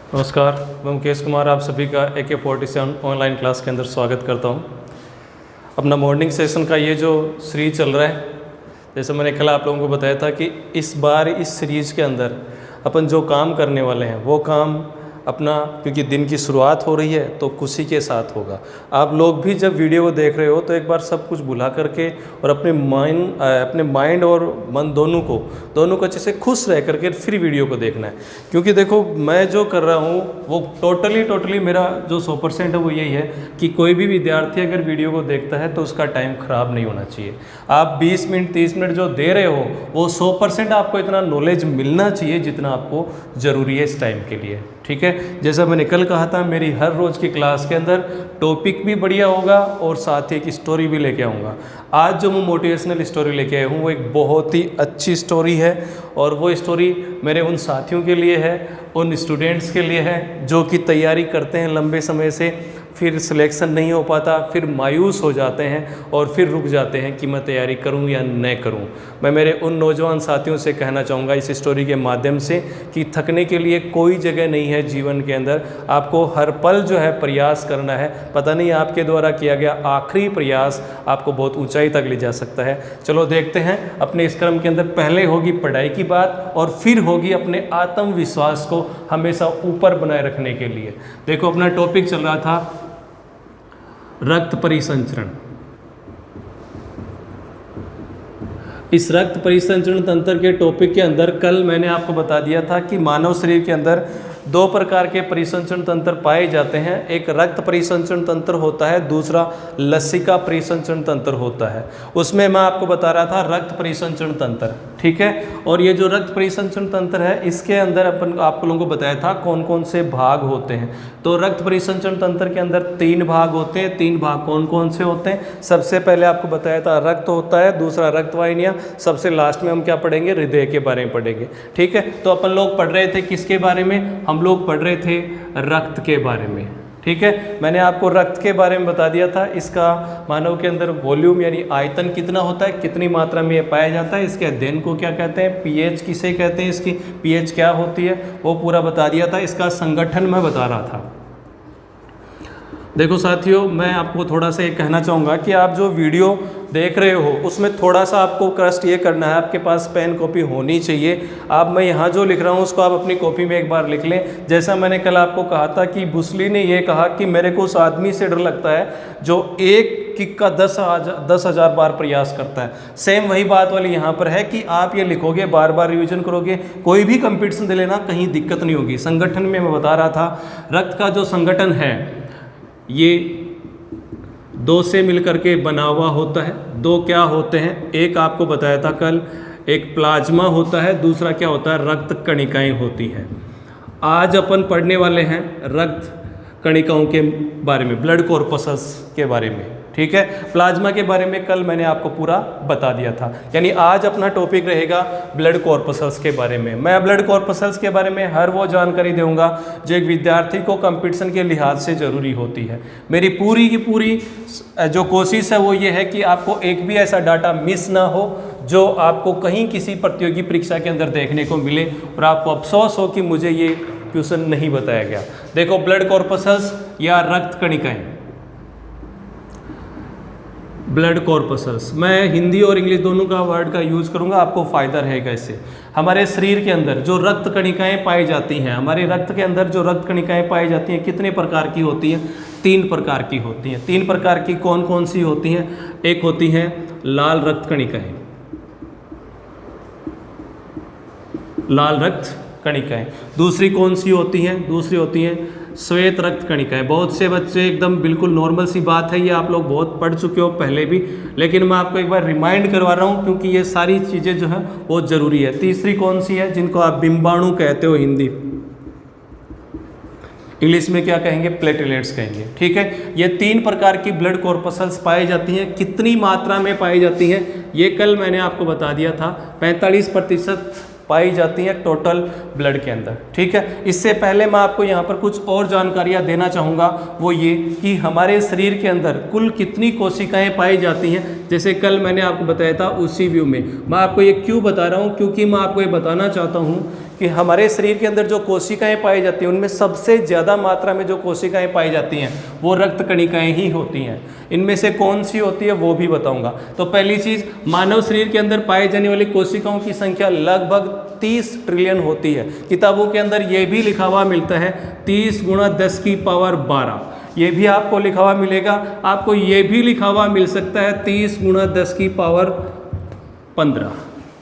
नमस्कार, मैं मुकेश कुमार आप सभी का AK47 ऑनलाइन क्लास के अंदर स्वागत करता हूं। अपना मॉर्निंग सेशन का ये जो सीरीज चल रहा है, जैसे मैंने कल आप लोगों को बताया था कि इस बार इस सीरीज के अंदर अपन जो काम करने वाले हैं वो काम अपना, क्योंकि दिन की शुरुआत हो रही है तो खुशी के साथ होगा। आप लोग भी जब वीडियो को देख रहे हो तो एक बार सब कुछ भुला करके और अपने माइंड और मन दोनों को अच्छे से खुश रह करके फिर वीडियो को देखना है। क्योंकि देखो, मैं जो कर रहा हूँ वो टोटली मेरा जो 100% है वो यही है कि कोई भी विद्यार्थी अगर वीडियो को देखता है तो उसका टाइम ख़राब नहीं होना चाहिए। आप 20 मिनट 30 मिनट जो दे रहे हो वो 100% आपको इतना नॉलेज मिलना चाहिए जितना आपको ज़रूरी है इस टाइम के लिए। ठीक है, जैसा मैंने कल कहा था, मेरी हर रोज़ की क्लास के अंदर टॉपिक भी बढ़िया होगा और साथ ही एक स्टोरी भी लेके आऊँगा। आज जो मैं मोटिवेशनल स्टोरी लेके आया हूँ वो एक बहुत ही अच्छी स्टोरी है और वो स्टोरी मेरे उन साथियों के लिए है, उन स्टूडेंट्स के लिए है जो कि तैयारी करते हैं लंबे समय से, फिर सिलेक्शन नहीं हो पाता, फिर मायूस हो जाते हैं और फिर रुक जाते हैं कि मैं तैयारी करूं या न करूं। मैं मेरे उन नौजवान साथियों से कहना चाहूँगा इस स्टोरी के माध्यम से कि थकने के लिए कोई जगह नहीं है जीवन के अंदर। आपको हर पल जो है प्रयास करना है। पता नहीं आपके द्वारा किया गया आखिरी प्रयास आपको बहुत ऊंचाई तक ले जा सकता है। चलो देखते हैं अपने इस क्रम के अंदर। पहले होगी पढ़ाई की बात और फिर होगी अपने आत्मविश्वास को हमेशा ऊपर बनाए रखने के लिए। देखो, अपना टॉपिक चल रहा था रक्त परिसंचरण। इस रक्त परिसंचरण तंत्र के टॉपिक के अंदर कल मैंने आपको बता दिया था कि मानव शरीर के अंदर दो प्रकार के परिसंचरण तंत्र पाए जाते हैं। एक रक्त परिसंचरण तंत्र होता है, दूसरा लसिका परिसंचरण तंत्र होता है। उसमें मैं आपको बता रहा था रक्त परिसंचरण तंत्र, ठीक है। और ये जो रक्त परिसंचरण तंत्र है इसके अंदर आप लोगों को बताया था कौन कौन से भाग होते हैं। तो रक्त परिसंचरण तंत्र के अंदर 3 भाग होते हैं। 3 भाग कौन कौन से होते हैं? सबसे पहले आपको बताया था रक्त होता है, दूसरा रक्त वाहिनियाँ, सबसे लास्ट में हम क्या पढ़ेंगे? हृदय के बारे में पढ़ेंगे, ठीक है। तो अपन लोग पढ़ रहे थे किसके बारे में? हम लोग पढ़ रहे थे रक्त के बारे में, ठीक है। मैंने आपको रक्त के बारे में बता दिया था। इसका मानव के अंदर वॉल्यूम यानी आयतन कितना होता है, कितनी मात्रा में ये पाया जाता है, इसके अध्ययन को क्या कहते हैं, पीएच किसे कहते हैं, इसकी पीएच क्या होती है, वो पूरा बता दिया था। इसका संगठन मैं बता रहा था। देखो साथियों, मैं आपको थोड़ा सा ये कहना चाहूँगा कि आप जो वीडियो देख रहे हो उसमें थोड़ा सा आपको कष्ट ये करना है, आपके पास पेन कॉपी होनी चाहिए। आप मैं यहाँ जो लिख रहा हूँ उसको आप अपनी कॉपी में एक बार लिख लें। जैसा मैंने कल आपको कहा था कि बुसली ने ये कहा कि मेरे को उस आदमी से डर लगता है जो एक किक का 10,000 बार प्रयास करता है। सेम वही बात वाली यहाँ पर है कि आप ये लिखोगे, बार बार रिविजन करोगे, कोई भी कंपटीशन दे लेना, कहीं दिक्कत नहीं होगी। संगठन में मैं बता रहा था, रक्त का जो संगठन है ये 2 से मिलकर के बना हुआ होता है। 2 क्या होते हैं? एक आपको बताया था कल, एक प्लाज्मा होता है, दूसरा क्या होता है? रक्त कणिकाएं होती हैं। आज अपन पढ़ने वाले हैं रक्त कणिकाओं के बारे में, ब्लड कॉर्पसल्स के बारे में, ठीक है। प्लाज्मा के बारे में कल मैंने आपको पूरा बता दिया था। यानी आज अपना टॉपिक रहेगा ब्लड कॉर्पसल्स के बारे में। मैं ब्लड कॉर्पसल्स के बारे में हर वो जानकारी दूंगा जो एक विद्यार्थी को कंपटीशन के लिहाज से ज़रूरी होती है। मेरी पूरी की पूरी जो कोशिश है वो ये है कि आपको एक भी ऐसा डाटा मिस ना हो जो आपको कहीं किसी प्रतियोगी परीक्षा के अंदर देखने को मिले और आपको अफसोस हो कि मुझे ये क्वेश्चन नहीं बताया गया। देखो, ब्लड कॉर्पसल्स या रक्त कणिकाएं, ब्लड कॉर्पसल्स, मैं हिंदी और इंग्लिश दोनों का वर्ड का यूज़ करूंगा, आपको फ़ायदा रहेगा इससे। हमारे शरीर के अंदर जो रक्त कणिकाएं पाई जाती हैं, हमारे रक्त के अंदर जो रक्त कणिकाएं पाई जाती हैं कितने प्रकार की होती हैं? 3 प्रकार की होती हैं। 3 प्रकार की कौन कौन सी होती हैं? एक होती हैं लाल रक्त कणिकाएं, लाल रक्त कणिकाएं। दूसरी कौन सी होती हैं? दूसरी होती हैं श्वेत रक्त कणिकाएं। बहुत से बच्चे एकदम बिल्कुल नॉर्मल सी बात है, ये आप लोग बहुत पढ़ चुके हो पहले भी, लेकिन मैं आपको एक बार रिमाइंड करवा रहा हूँ क्योंकि ये सारी चीज़ें जो है बहुत ज़रूरी है। तीसरी कौन सी है? जिनको आप बिंबाणु कहते हो हिंदी, इंग्लिश में क्या कहेंगे? प्लेटलेट्स कहेंगे, ठीक है। ये 3 प्रकार की ब्लड कॉर्पसल्स पाई जाती हैं। कितनी मात्रा में पाई जाती हैं ये कल मैंने आपको बता दिया था। 45% पाई जाती हैं टोटल ब्लड के अंदर, ठीक है। इससे पहले मैं आपको यहाँ पर कुछ और जानकारियाँ देना चाहूँगा, वो ये कि हमारे शरीर के अंदर कुल कितनी कोशिकाएं पाई जाती हैं। जैसे कल मैंने आपको बताया था उसी व्यू में, मैं आपको ये क्यों बता रहा हूँ, क्योंकि मैं आपको ये बताना चाहता हूँ कि हमारे शरीर के अंदर जो कोशिकाएं पाई जाती हैं उनमें सबसे ज़्यादा मात्रा में जो कोशिकाएं पाई जाती हैं वो रक्त कणिकाएं ही होती हैं। इनमें से कौन सी होती है वो भी बताऊंगा। तो पहली चीज़, मानव शरीर के अंदर पाए जाने वाली कोशिकाओं की संख्या लगभग 30 ट्रिलियन होती है। किताबों के अंदर ये भी लिखा हुआ मिलता है 30 × 10⁻12। ये भी आपको लिखा हुआ मिलेगा। आपको ये भी लिखा हुआ मिल सकता है 30 × 10⁻15।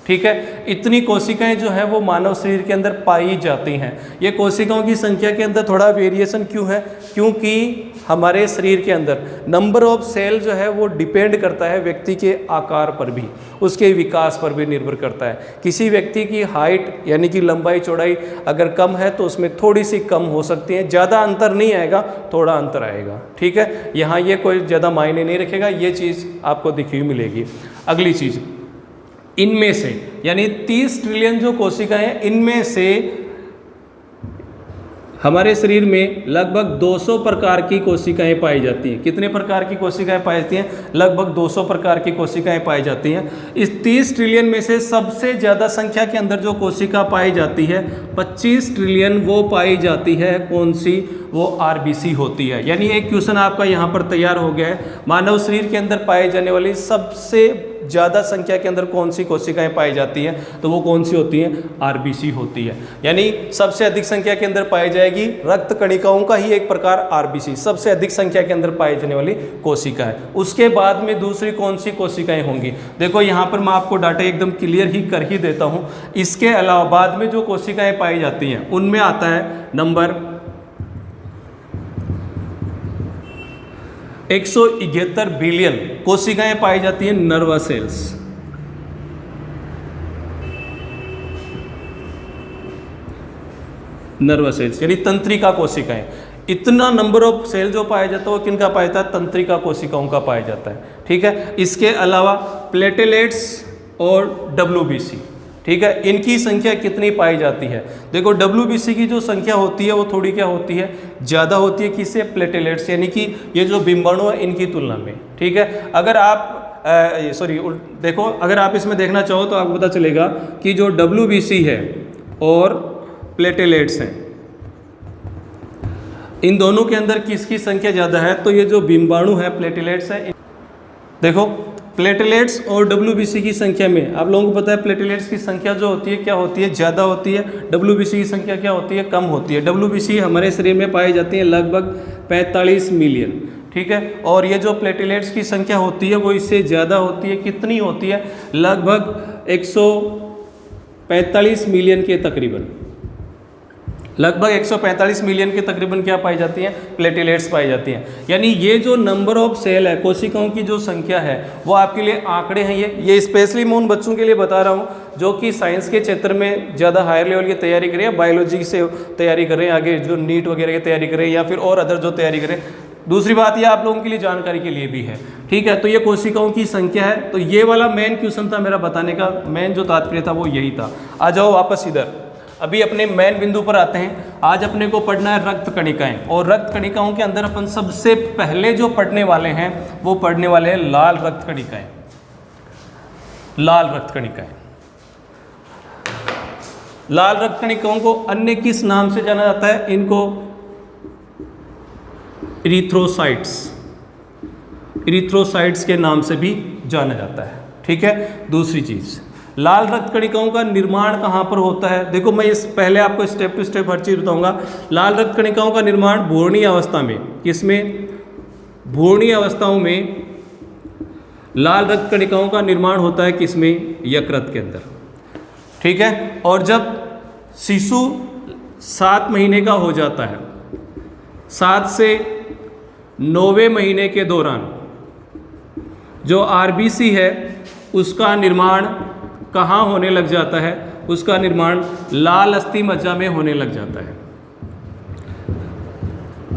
ठीक है, इतनी कोशिकाएं जो है वो मानव शरीर के अंदर पाई जाती हैं। ये कोशिकाओं की संख्या के अंदर थोड़ा वेरिएशन क्यों है? क्योंकि हमारे शरीर के अंदर नंबर ऑफ सेल जो है वो डिपेंड करता है व्यक्ति के आकार पर भी, उसके विकास पर भी निर्भर करता है। किसी व्यक्ति की हाइट यानी कि लंबाई चौड़ाई अगर कम है तो उसमें थोड़ी सी कम हो सकती है, ज़्यादा अंतर नहीं आएगा, थोड़ा अंतर आएगा। ठीक है, यहाँ ये कोई ज़्यादा मायने नहीं रखेगा, ये चीज़ आपको दिखी हुई मिलेगी। अगली चीज़, इनमें से यानी 30 ट्रिलियन जो कोशिकाएं हैं, इनमें से हमारे शरीर में लगभग 200 प्रकार की कोशिकाएं पाई जाती हैं। कितने प्रकार की कोशिकाएं पाई जाती हैं? लगभग 200 प्रकार की कोशिकाएं पाई जाती हैं। इस 30 ट्रिलियन में से सबसे ज़्यादा संख्या के अंदर जो कोशिका पाई जाती है 25 ट्रिलियन वो पाई जाती है। कौन सी? वो आरबीसी होती है। यानी एक क्वेश्चन आपका यहाँ पर तैयार हो गया है, मानव शरीर के अंदर पाई जाने वाली सबसे ज़्यादा संख्या के अंदर कौन सी कोशिकाएं पाई जाती हैं? तो वो कौन सी होती हैं? आरबीसी होती है। यानी सबसे अधिक संख्या के अंदर पाई जाएगी रक्त कणिकाओं का ही एक प्रकार आरबीसी, सबसे अधिक संख्या के अंदर पाई जाने वाली कोशिका है। उसके बाद में दूसरी कौन सी कोशिकाएं होंगी? देखो यहाँ पर मैं आपको डाटा एकदम क्लियर ही कर ही देता हूँ। इसके अलावा बाद में जो कोशिकाएं पाई जाती हैं उनमें आता है नंबर 171 बिलियन कोशिकाएं पाई जाती हैं नर्वस सेल्स। नर्वस सेल्स यानी तंत्रिका कोशिकाएं। इतना नंबर ऑफ सेल जो पाया जाता है वो किनका पाया जाता है? तंत्रिका कोशिकाओं का पाया जाता है। ठीक है, इसके अलावा प्लेटलेट्स और डब्ल्यूबीसी, ठीक है, इनकी संख्या कितनी पाई जाती है? देखो डब्ल्यूबीसी की जो संख्या होती है वो थोड़ी क्या होती है? ज़्यादा होती है। किससे? प्लेटलेट्स यानी कि ये जो बिंबाणु है इनकी तुलना में। ठीक है, अगर आप देखो अगर आप इसमें देखना चाहो तो आपको पता चलेगा कि जो डब्ल्यूबीसी है और प्लेटलेट्स हैं, इन दोनों के अंदर किसकी संख्या ज़्यादा है? तो ये जो बिंबाणु है प्लेटलेट्स है। देखो प्लेटलेट्स और डब्ल्यूबीसी की संख्या में आप लोगों को पता है प्लेटलेट्स की संख्या जो होती है क्या होती है? ज़्यादा होती है। डब्ल्यूबीसी की संख्या क्या होती है? कम होती है। डब्ल्यूबीसी हमारे शरीर में पाई जाती है लगभग 45 मिलियन। ठीक है, और ये जो प्लेटलेट्स की संख्या होती है वो इससे ज़्यादा होती है। कितनी होती है? लगभग 145 मिलियन के तकरीबन, लगभग 145 मिलियन के तकरीबन क्या पाई जाती हैं? प्लेटलेट्स पाई जाती हैं। यानी ये जो नंबर ऑफ सेल है, कोशिकाओं की जो संख्या है वो आपके लिए आंकड़े हैं। ये स्पेशली मैं उन बच्चों के लिए बता रहा हूँ जो कि साइंस के क्षेत्र में ज़्यादा हायर लेवल की तैयारी करें या बायोलॉजी से तैयारी करें, आगे जो नीट वगैरह की तैयारी करें या फिर और अदर जो तैयारी करें। दूसरी बात ये आप लोगों के लिए जानकारी के लिए भी है। ठीक है, तो ये कोशिकाओं की संख्या है। तो ये वाला मेन क्वेश्चन था मेरा बताने का, मेन जो तात्पर्य था वो यही था। आ जाओ वापस इधर, अभी अपने मेन बिंदु पर आते हैं। आज अपने को पढ़ना है रक्त कणिकाएं, और रक्त कणिकाओं के अंदर अपन सबसे पहले जो पढ़ने वाले हैं वो पढ़ने वाले हैं लाल रक्त कणिकाएं। लाल रक्त कणिकाएं, लाल रक्त कणिकाओं को अन्य किस नाम से जाना जाता है? इनको इरिथ्रोसाइट्स, इरिथ्रोसाइट्स के नाम से भी जाना जाता है। ठीक है, दूसरी चीज, लाल रक्त कणिकाओं का निर्माण कहाँ पर होता है? देखो मैं इस पहले आपको स्टेप टू स्टेप हर चीज़ बताऊंगा। लाल रक्त कणिकाओं का निर्माण भ्रूणीय अवस्था में, किसमें? भ्रूणीय अवस्थाओं में लाल रक्त कणिकाओं का निर्माण होता है किसमें? यकृत के अंदर। ठीक है, और जब शिशु 7 महीने का हो जाता है, 7 से 9वें महीने के दौरान जो आरबीसी है उसका निर्माण कहाँ होने लग जाता है? उसका निर्माण लाल अस्थि मज्जा में होने लग जाता है।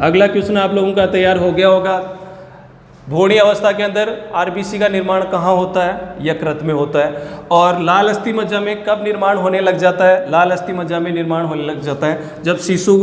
अगला क्वेश्चन आप लोगों का तैयार हो गया होगा। भ्रूणीय अवस्था के अंदर आरबीसी का निर्माण कहाँ होता है? यकृत में होता है। और लाल अस्थि मज्जा में कब निर्माण होने लग जाता है? लाल अस्थि मज्जा में निर्माण होने लग जाता है जब शिशु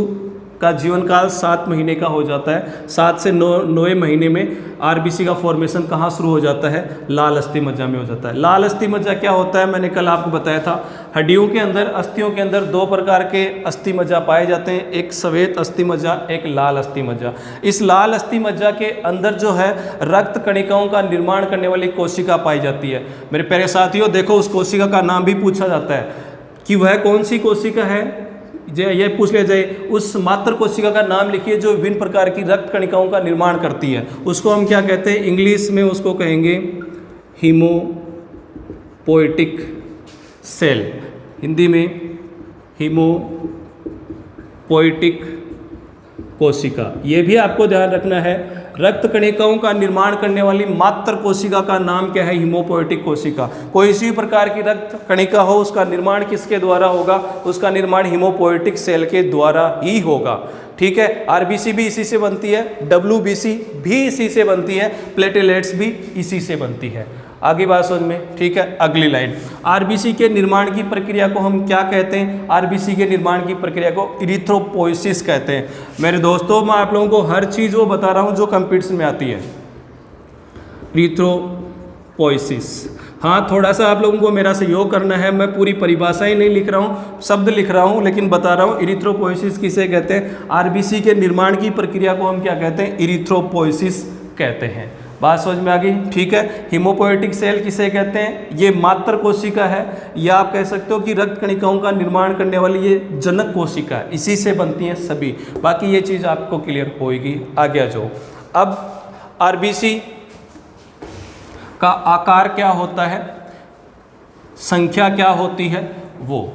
का जीवन काल 7 महीने का हो जाता है। 7 से 9वें महीने में आरबीसी का फॉर्मेशन कहाँ शुरू हो जाता है? लाल अस्थि मज्जा में हो जाता है। लाल अस्थि मज्जा क्या होता है? मैंने कल आपको बताया था, हड्डियों के अंदर, अस्थियों के अंदर 2 प्रकार के अस्थि मज्जा पाए जाते हैं, एक श्वेत अस्थि मज्जा, एक लाल अस्थि मज्जा। इस लाल अस्थि मज्जा के अंदर जो है रक्त कणिकाओं का निर्माण करने वाली कोशिका पाई जाती है। मेरे प्यारे साथियों, देखो उस कोशिका का नाम भी पूछा जाता है कि वह कौन सी कोशिका है। ये पूछ लिया जाए, उस मात्र कोशिका का नाम लिखिए जो विभिन्न प्रकार की रक्त कणिकाओं का निर्माण करती है। उसको हम क्या कहते हैं? इंग्लिश में उसको कहेंगे हीमोपोएटिक सेल, हिंदी में हीमोपोएटिक कोशिका। ये भी आपको ध्यान रखना है, रक्त कणिकाओं का निर्माण करने वाली मात्र कोशिका का नाम क्या है? हीमोपोएटिक कोशिका। कोई इसी प्रकार की रक्त कणिका हो, उसका निर्माण किसके द्वारा होगा? उसका निर्माण हीमोपोएटिक सेल के द्वारा ही होगा। ठीक है, आरबीसी भी इसी से बनती है, डब्ल्यूबीसी भी इसी से बनती है, प्लेटलेट्स भी इसी से बनती है। आगे बात समझ में? ठीक है, अगली लाइन, आरबीसी के निर्माण की प्रक्रिया को हम क्या कहते हैं? आरबीसी के निर्माण की प्रक्रिया को इरिथ्रोपोइसिस कहते हैं। मेरे दोस्तों, मैं आप लोगों को हर चीज़ वो बता रहा हूँ जो कंप्यूटर में आती है। इरिथ्रोपोइसिस, हाँ, थोड़ा सा आप लोगों को मेरा सहयोग करना है। मैं पूरी परिभाषा ही नहीं लिख रहा हूँ, शब्द लिख रहा हूँ, लेकिन बता रहा हूँ इरिथ्रोपोइसिस किसे कहते हैं। आरबीसी के निर्माण की प्रक्रिया को हम क्या कहते हैं? इरिथ्रोपोइसिस कहते हैं। बात समझ में आ गई? ठीक है, हीमोपोएटिक सेल किसे कहते हैं? ये मात्र कोशिका है, या आप कह सकते हो कि रक्त कणिकाओं का निर्माण करने वाली ये जनक कोशिका है, इसी से बनती हैं सभी। बाकी ये चीज़ आपको क्लियर होगी। आगे आ जाओ। अब आरबीसी का आकार क्या होता है, संख्या क्या होती है, वो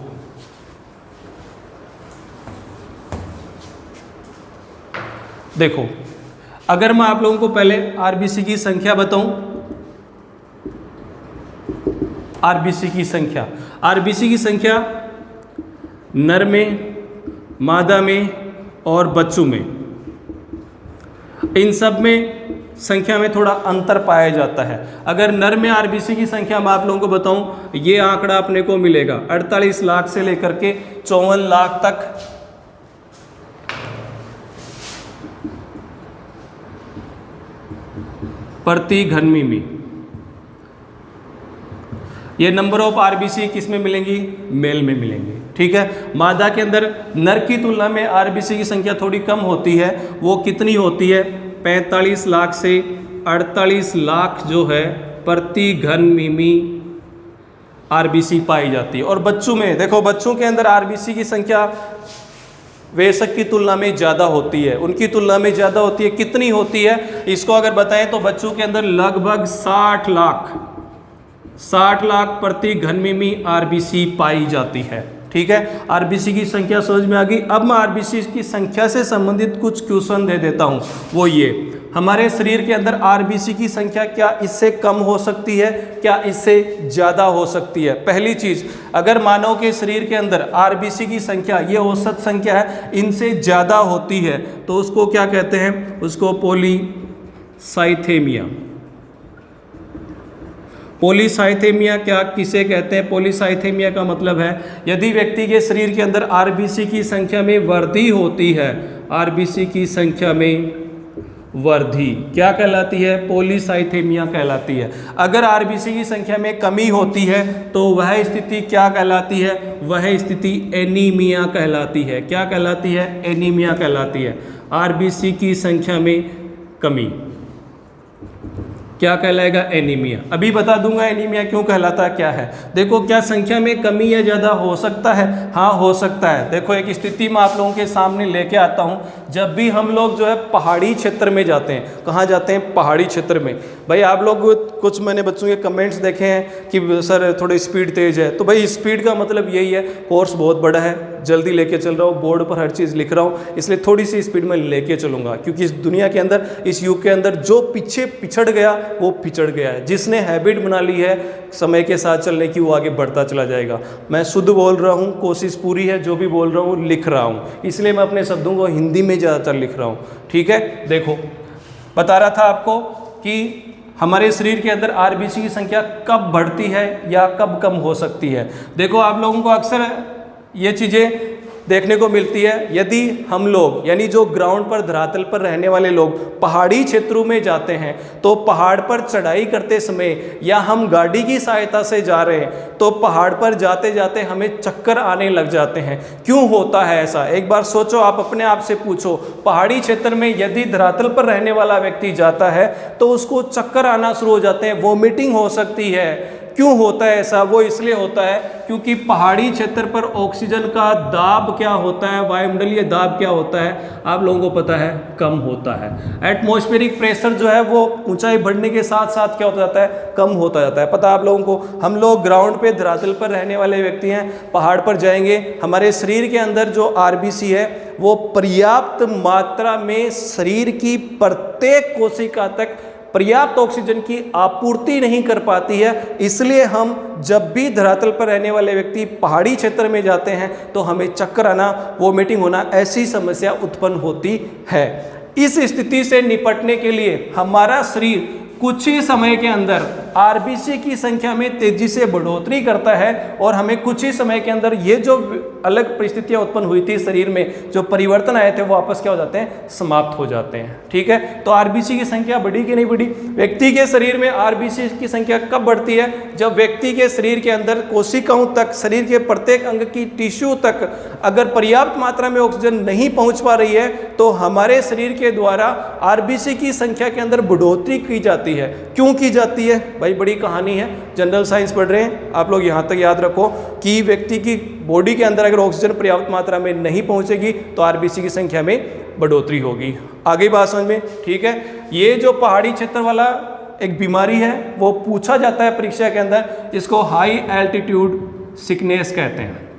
देखो। अगर मैं आप लोगों को पहले आरबीसी की संख्या बताऊं, आरबीसी की संख्या नर में, मादा में और बच्चों में, इन सब में संख्या में थोड़ा अंतर पाया जाता है। अगर नर में आरबीसी की संख्या मैं आप लोगों को बताऊं, ये आंकड़ा अपने को मिलेगा 48 लाख से लेकर के 54 लाख तक प्रति घन मिमी। ये नंबर ऑफ आरबीसी किस में मिलेंगी? मेल में मिलेंगी। ठीक है, मादा के अंदर नर की तुलना में आरबीसी की संख्या थोड़ी कम होती है। वो कितनी होती है? 45 लाख से 48 लाख जो है प्रति घन मिमी आरबीसी पाई जाती है। और बच्चों में देखो, बच्चों के अंदर आरबीसी की संख्या वयस्क की तुलना में ज़्यादा होती है, उनकी तुलना में ज़्यादा होती है। कितनी होती है इसको अगर बताएं तो बच्चों के अंदर लगभग 60 लाख प्रति घन मिमी आरबीसी पाई जाती है। ठीक है, आरबीसी की संख्या समझ में आ गई। अब मैं आरबीसी की संख्या से संबंधित कुछ क्वेश्चन दे देता हूं। वो ये, हमारे शरीर के अंदर आरबीसी की संख्या क्या इससे कम हो सकती है, क्या इससे ज़्यादा हो सकती है? पहली चीज़, अगर मानव के शरीर के अंदर आरबीसी की संख्या, ये औसत संख्या है, इनसे ज़्यादा होती है तो उसको क्या कहते हैं? उसको पॉलीसाइथेमिया। पॉलीसाइथेमिया क्या किसे कहते हैं? पॉलीसाइथेमिया का मतलब है यदि व्यक्ति के शरीर के अंदर आरबीसी की संख्या में वृद्धि होती है, आरबीसी की संख्या में वृद्धि क्या कहलाती है? पॉलीसाइथेमिया कहलाती है। अगर आरबीसी की संख्या में कमी होती है तो वह स्थिति क्या कहलाती है? वह स्थिति एनीमिया कहलाती है। क्या कहलाती है? एनीमिया कहलाती है। आरबीसी की संख्या में कमी क्या कहलाएगा? एनीमिया। अभी बता दूंगा एनीमिया क्यों कहलाता है, क्या है। देखो, क्या संख्या में कमी या ज़्यादा हो सकता है? हाँ, हो सकता है। देखो, एक स्थिति मैं आप लोगों के सामने लेके आता हूँ। जब भी हम लोग जो है पहाड़ी क्षेत्र में जाते हैं, कहाँ जाते हैं? पहाड़ी क्षेत्र में। भाई आप लोग कुछ, मैंने बच्चों के कमेंट्स देखे हैं कि सर थोड़ी स्पीड तेज़ है, तो भाई स्पीड का मतलब यही है, कोर्स बहुत बड़ा है, जल्दी लेके चल रहा हूँ, बोर्ड पर हर चीज़ लिख रहा हूँ, इसलिए थोड़ी सी स्पीड में लेके चलूँगा। क्योंकि इस दुनिया के अंदर, इस युग के अंदर जो पीछे पिछड़ गया वो पिछड़ गया है। जिसने हैबिट बना ली है समय के साथ चलने की, वो आगे बढ़ता चला जाएगा। मैं शुद्ध बोल रहा हूँ, कोशिश पूरी है, जो भी बोल रहा हूँ लिख रहा हूँ, इसलिए मैं अपने शब्दों को हिंदी में ज़्यादातर लिख रहा हूँ। ठीक है, देखो बता रहा था आपको कि हमारे शरीर के अंदर आरबीसी की संख्या कब बढ़ती है या कब कम हो सकती है। देखो, आप लोगों को अक्सर ये चीज़ें देखने को मिलती है। यदि हम लोग यानी जो ग्राउंड पर धरातल पर रहने वाले लोग पहाड़ी क्षेत्रों में जाते हैं तो पहाड़ पर चढ़ाई करते समय या हम गाड़ी की सहायता से जा रहे हैं तो पहाड़ पर जाते जाते हमें चक्कर आने लग जाते हैं। क्यों होता है ऐसा? एक बार सोचो, आप अपने आप से पूछो। पहाड़ी क्षेत्र में यदि धरातल पर रहने वाला व्यक्ति जाता है तो उसको चक्कर आना शुरू हो जाते हैं, वोमिटिंग हो सकती है। क्यों होता है ऐसा? वो इसलिए होता है क्योंकि पहाड़ी क्षेत्र पर ऑक्सीजन का दाब क्या होता है, वायुमंडलीय दाब क्या होता है, आप लोगों को पता है, कम होता है। एटमॉस्फेरिक प्रेशर जो है वो ऊंचाई बढ़ने के साथ साथ क्या होता जाता है, कम होता जाता है। पता है आप लोगों को, हम लोग ग्राउंड पे धरातल पर रहने वाले व्यक्ति हैं, पहाड़ पर जाएंगे, हमारे शरीर के अंदर जो आरबीसी है वो पर्याप्त मात्रा में शरीर की प्रत्येक कोशिका तक पर्याप्त ऑक्सीजन की आपूर्ति नहीं कर पाती है। इसलिए हम जब भी धरातल पर रहने वाले व्यक्ति पहाड़ी क्षेत्र में जाते हैं तो हमें चक्कर आना, वोमिटिंग होना, ऐसी समस्या उत्पन्न होती है। इस स्थिति से निपटने के लिए हमारा शरीर कुछ ही समय के अंदर आरबीसी की संख्या में तेजी से बढ़ोतरी करता है और हमें कुछ ही समय के अंदर ये जो अलग परिस्थितियां उत्पन्न हुई थी शरीर में, जो परिवर्तन आए थे, वो वापस क्या हो जाते हैं, समाप्त हो जाते हैं। ठीक है, तो आरबीसी की संख्या बढ़ी कि नहीं बढ़ी? व्यक्ति के शरीर में आरबीसी की संख्या कब बढ़ती है? जब व्यक्ति के शरीर के अंदर कोशिकाओं तक, शरीर के प्रत्येक अंग की टिश्यू तक अगर पर्याप्त मात्रा में ऑक्सीजन नहीं पहुंच पा रही है तो हमारे शरीर के द्वारा आरबीसी की संख्या के अंदर बढ़ोतरी की जाती है। क्यों की जाती है भाई? बड़ी कहानी है, जनरल साइंस पढ़ रहे हैं आप लोग, यहां तक याद रखो कि व्यक्ति की बॉडी के अंदर अगर ऑक्सीजन पर्याप्त मात्रा में नहीं पहुंचेगी तो आरबीसी की संख्या में बढ़ोतरी होगी। आगे बात समझ में? ठीक है, ये जो पहाड़ी क्षेत्र वाला एक बीमारी है वो पूछा जाता है परीक्षा के अंदर, जिसको हाई एल्टीट्यूड सिकनेस कहते हैं।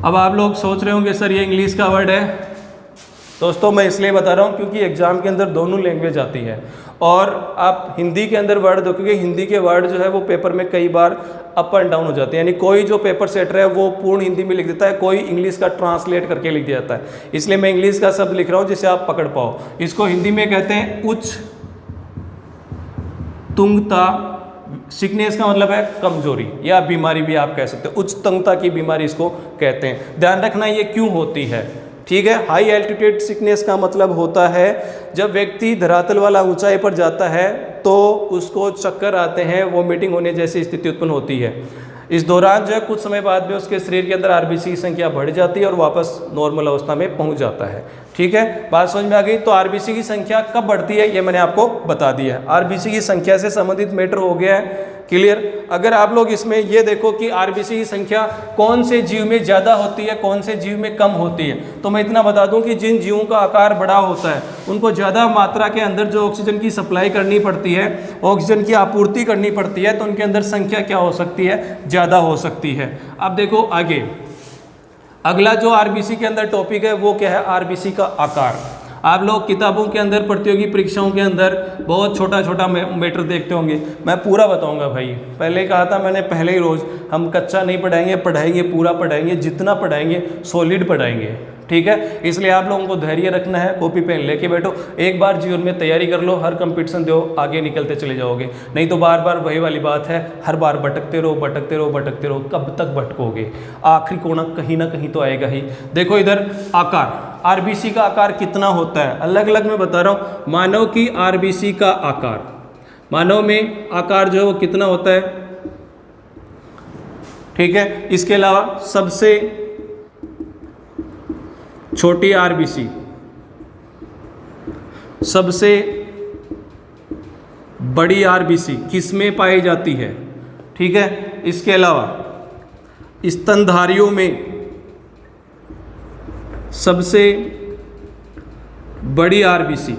अब आप लोग सोच रहे होंगे सर ये इंग्लिश का वर्ड है। दोस्तों मैं इसलिए बता रहा हूँ क्योंकि एग्जाम के अंदर दोनों लैंग्वेज आती है और आप हिंदी के अंदर वर्ड दो, क्योंकि हिंदी के वर्ड जो है वो पेपर में कई बार अप एंड डाउन हो जाते हैं। यानी कोई जो पेपर सेटर है वो पूर्ण हिंदी में लिख देता है, कोई इंग्लिश का ट्रांसलेट करके लिख दिया जाता है। इसलिए मैं इंग्लिश का शब्द लिख रहा हूँ जिसे आप पकड़ पाओ। इसको हिंदी में कहते हैं उच्च तुंगता। सिकनेस का मतलब है कमजोरी या बीमारी भी आप कह सकते हो, उच्च तंगता की बीमारी इसको कहते हैं। ध्यान रखना ये क्यों होती है। ठीक है, हाई एल्टीट्यूड सिकनेस का मतलब होता है जब व्यक्ति धरातल वाला ऊंचाई पर जाता है तो उसको चक्कर आते हैं, वोमिटिंग होने जैसी स्थिति उत्पन्न होती है। इस दौरान जो है कुछ समय बाद में उसके शरीर के अंदर आरबीसी की संख्या बढ़ जाती है और वापस नॉर्मल अवस्था में पहुंच जाता है। ठीक है, बात समझ में आ गई? तो आरबीसी की संख्या कब बढ़ती है ये मैंने आपको बता दिया है। आरबीसी की संख्या से संबंधित मैटर हो गया है क्लियर। अगर आप लोग इसमें ये देखो कि आरबीसी की संख्या कौन से जीव में ज़्यादा होती है, कौन से जीव में कम होती है, तो मैं इतना बता दूं कि जिन जीवों का आकार बड़ा होता है उनको ज़्यादा मात्रा के अंदर जो ऑक्सीजन की सप्लाई करनी पड़ती है, ऑक्सीजन की आपूर्ति करनी पड़ती है, तो उनके अंदर संख्या क्या हो सकती है, ज़्यादा हो सकती है। अब देखो आगे, अगला जो आरबीसी के अंदर टॉपिक है वो क्या है, आरबीसी का आकार। आप लोग किताबों के अंदर, प्रतियोगी परीक्षाओं के अंदर बहुत छोटा छोटा मैटर देखते होंगे। मैं पूरा बताऊंगा भाई, पहले कहा था मैंने पहले ही रोज़, हम कच्चा नहीं पढ़ाएंगे, पढ़ाएंगे पूरा पढ़ाएंगे, जितना पढ़ाएंगे सॉलिड पढ़ाएंगे। ठीक है, इसलिए आप लोगों को धैर्य रखना है, कॉपी पेन लेके बैठो, एक बार जीवन में तैयारी कर लो, हर कंपटीशन दो, आगे निकलते चले जाओगे। नहीं तो बार बार वही वाली बात है, हर बार भटकते रहो भटकते रहो भटकते रहो, कब तक भटकोगे? आखिरी कोना कहीं ना कहीं तो आएगा ही। देखो इधर आकार, आरबीसी का आकार कितना होता है, अलग अलग मैं बता रहा हूँ। मानव की आरबीसी का आकार, मानव में आकार जो है वो कितना होता है, ठीक है। इसके अलावा सबसे छोटी आरबीसी, सबसे बड़ी आरबीसी किसमें पाई जाती है, ठीक है। इसके अलावा स्तनधारियों में सबसे बड़ी आरबीसी,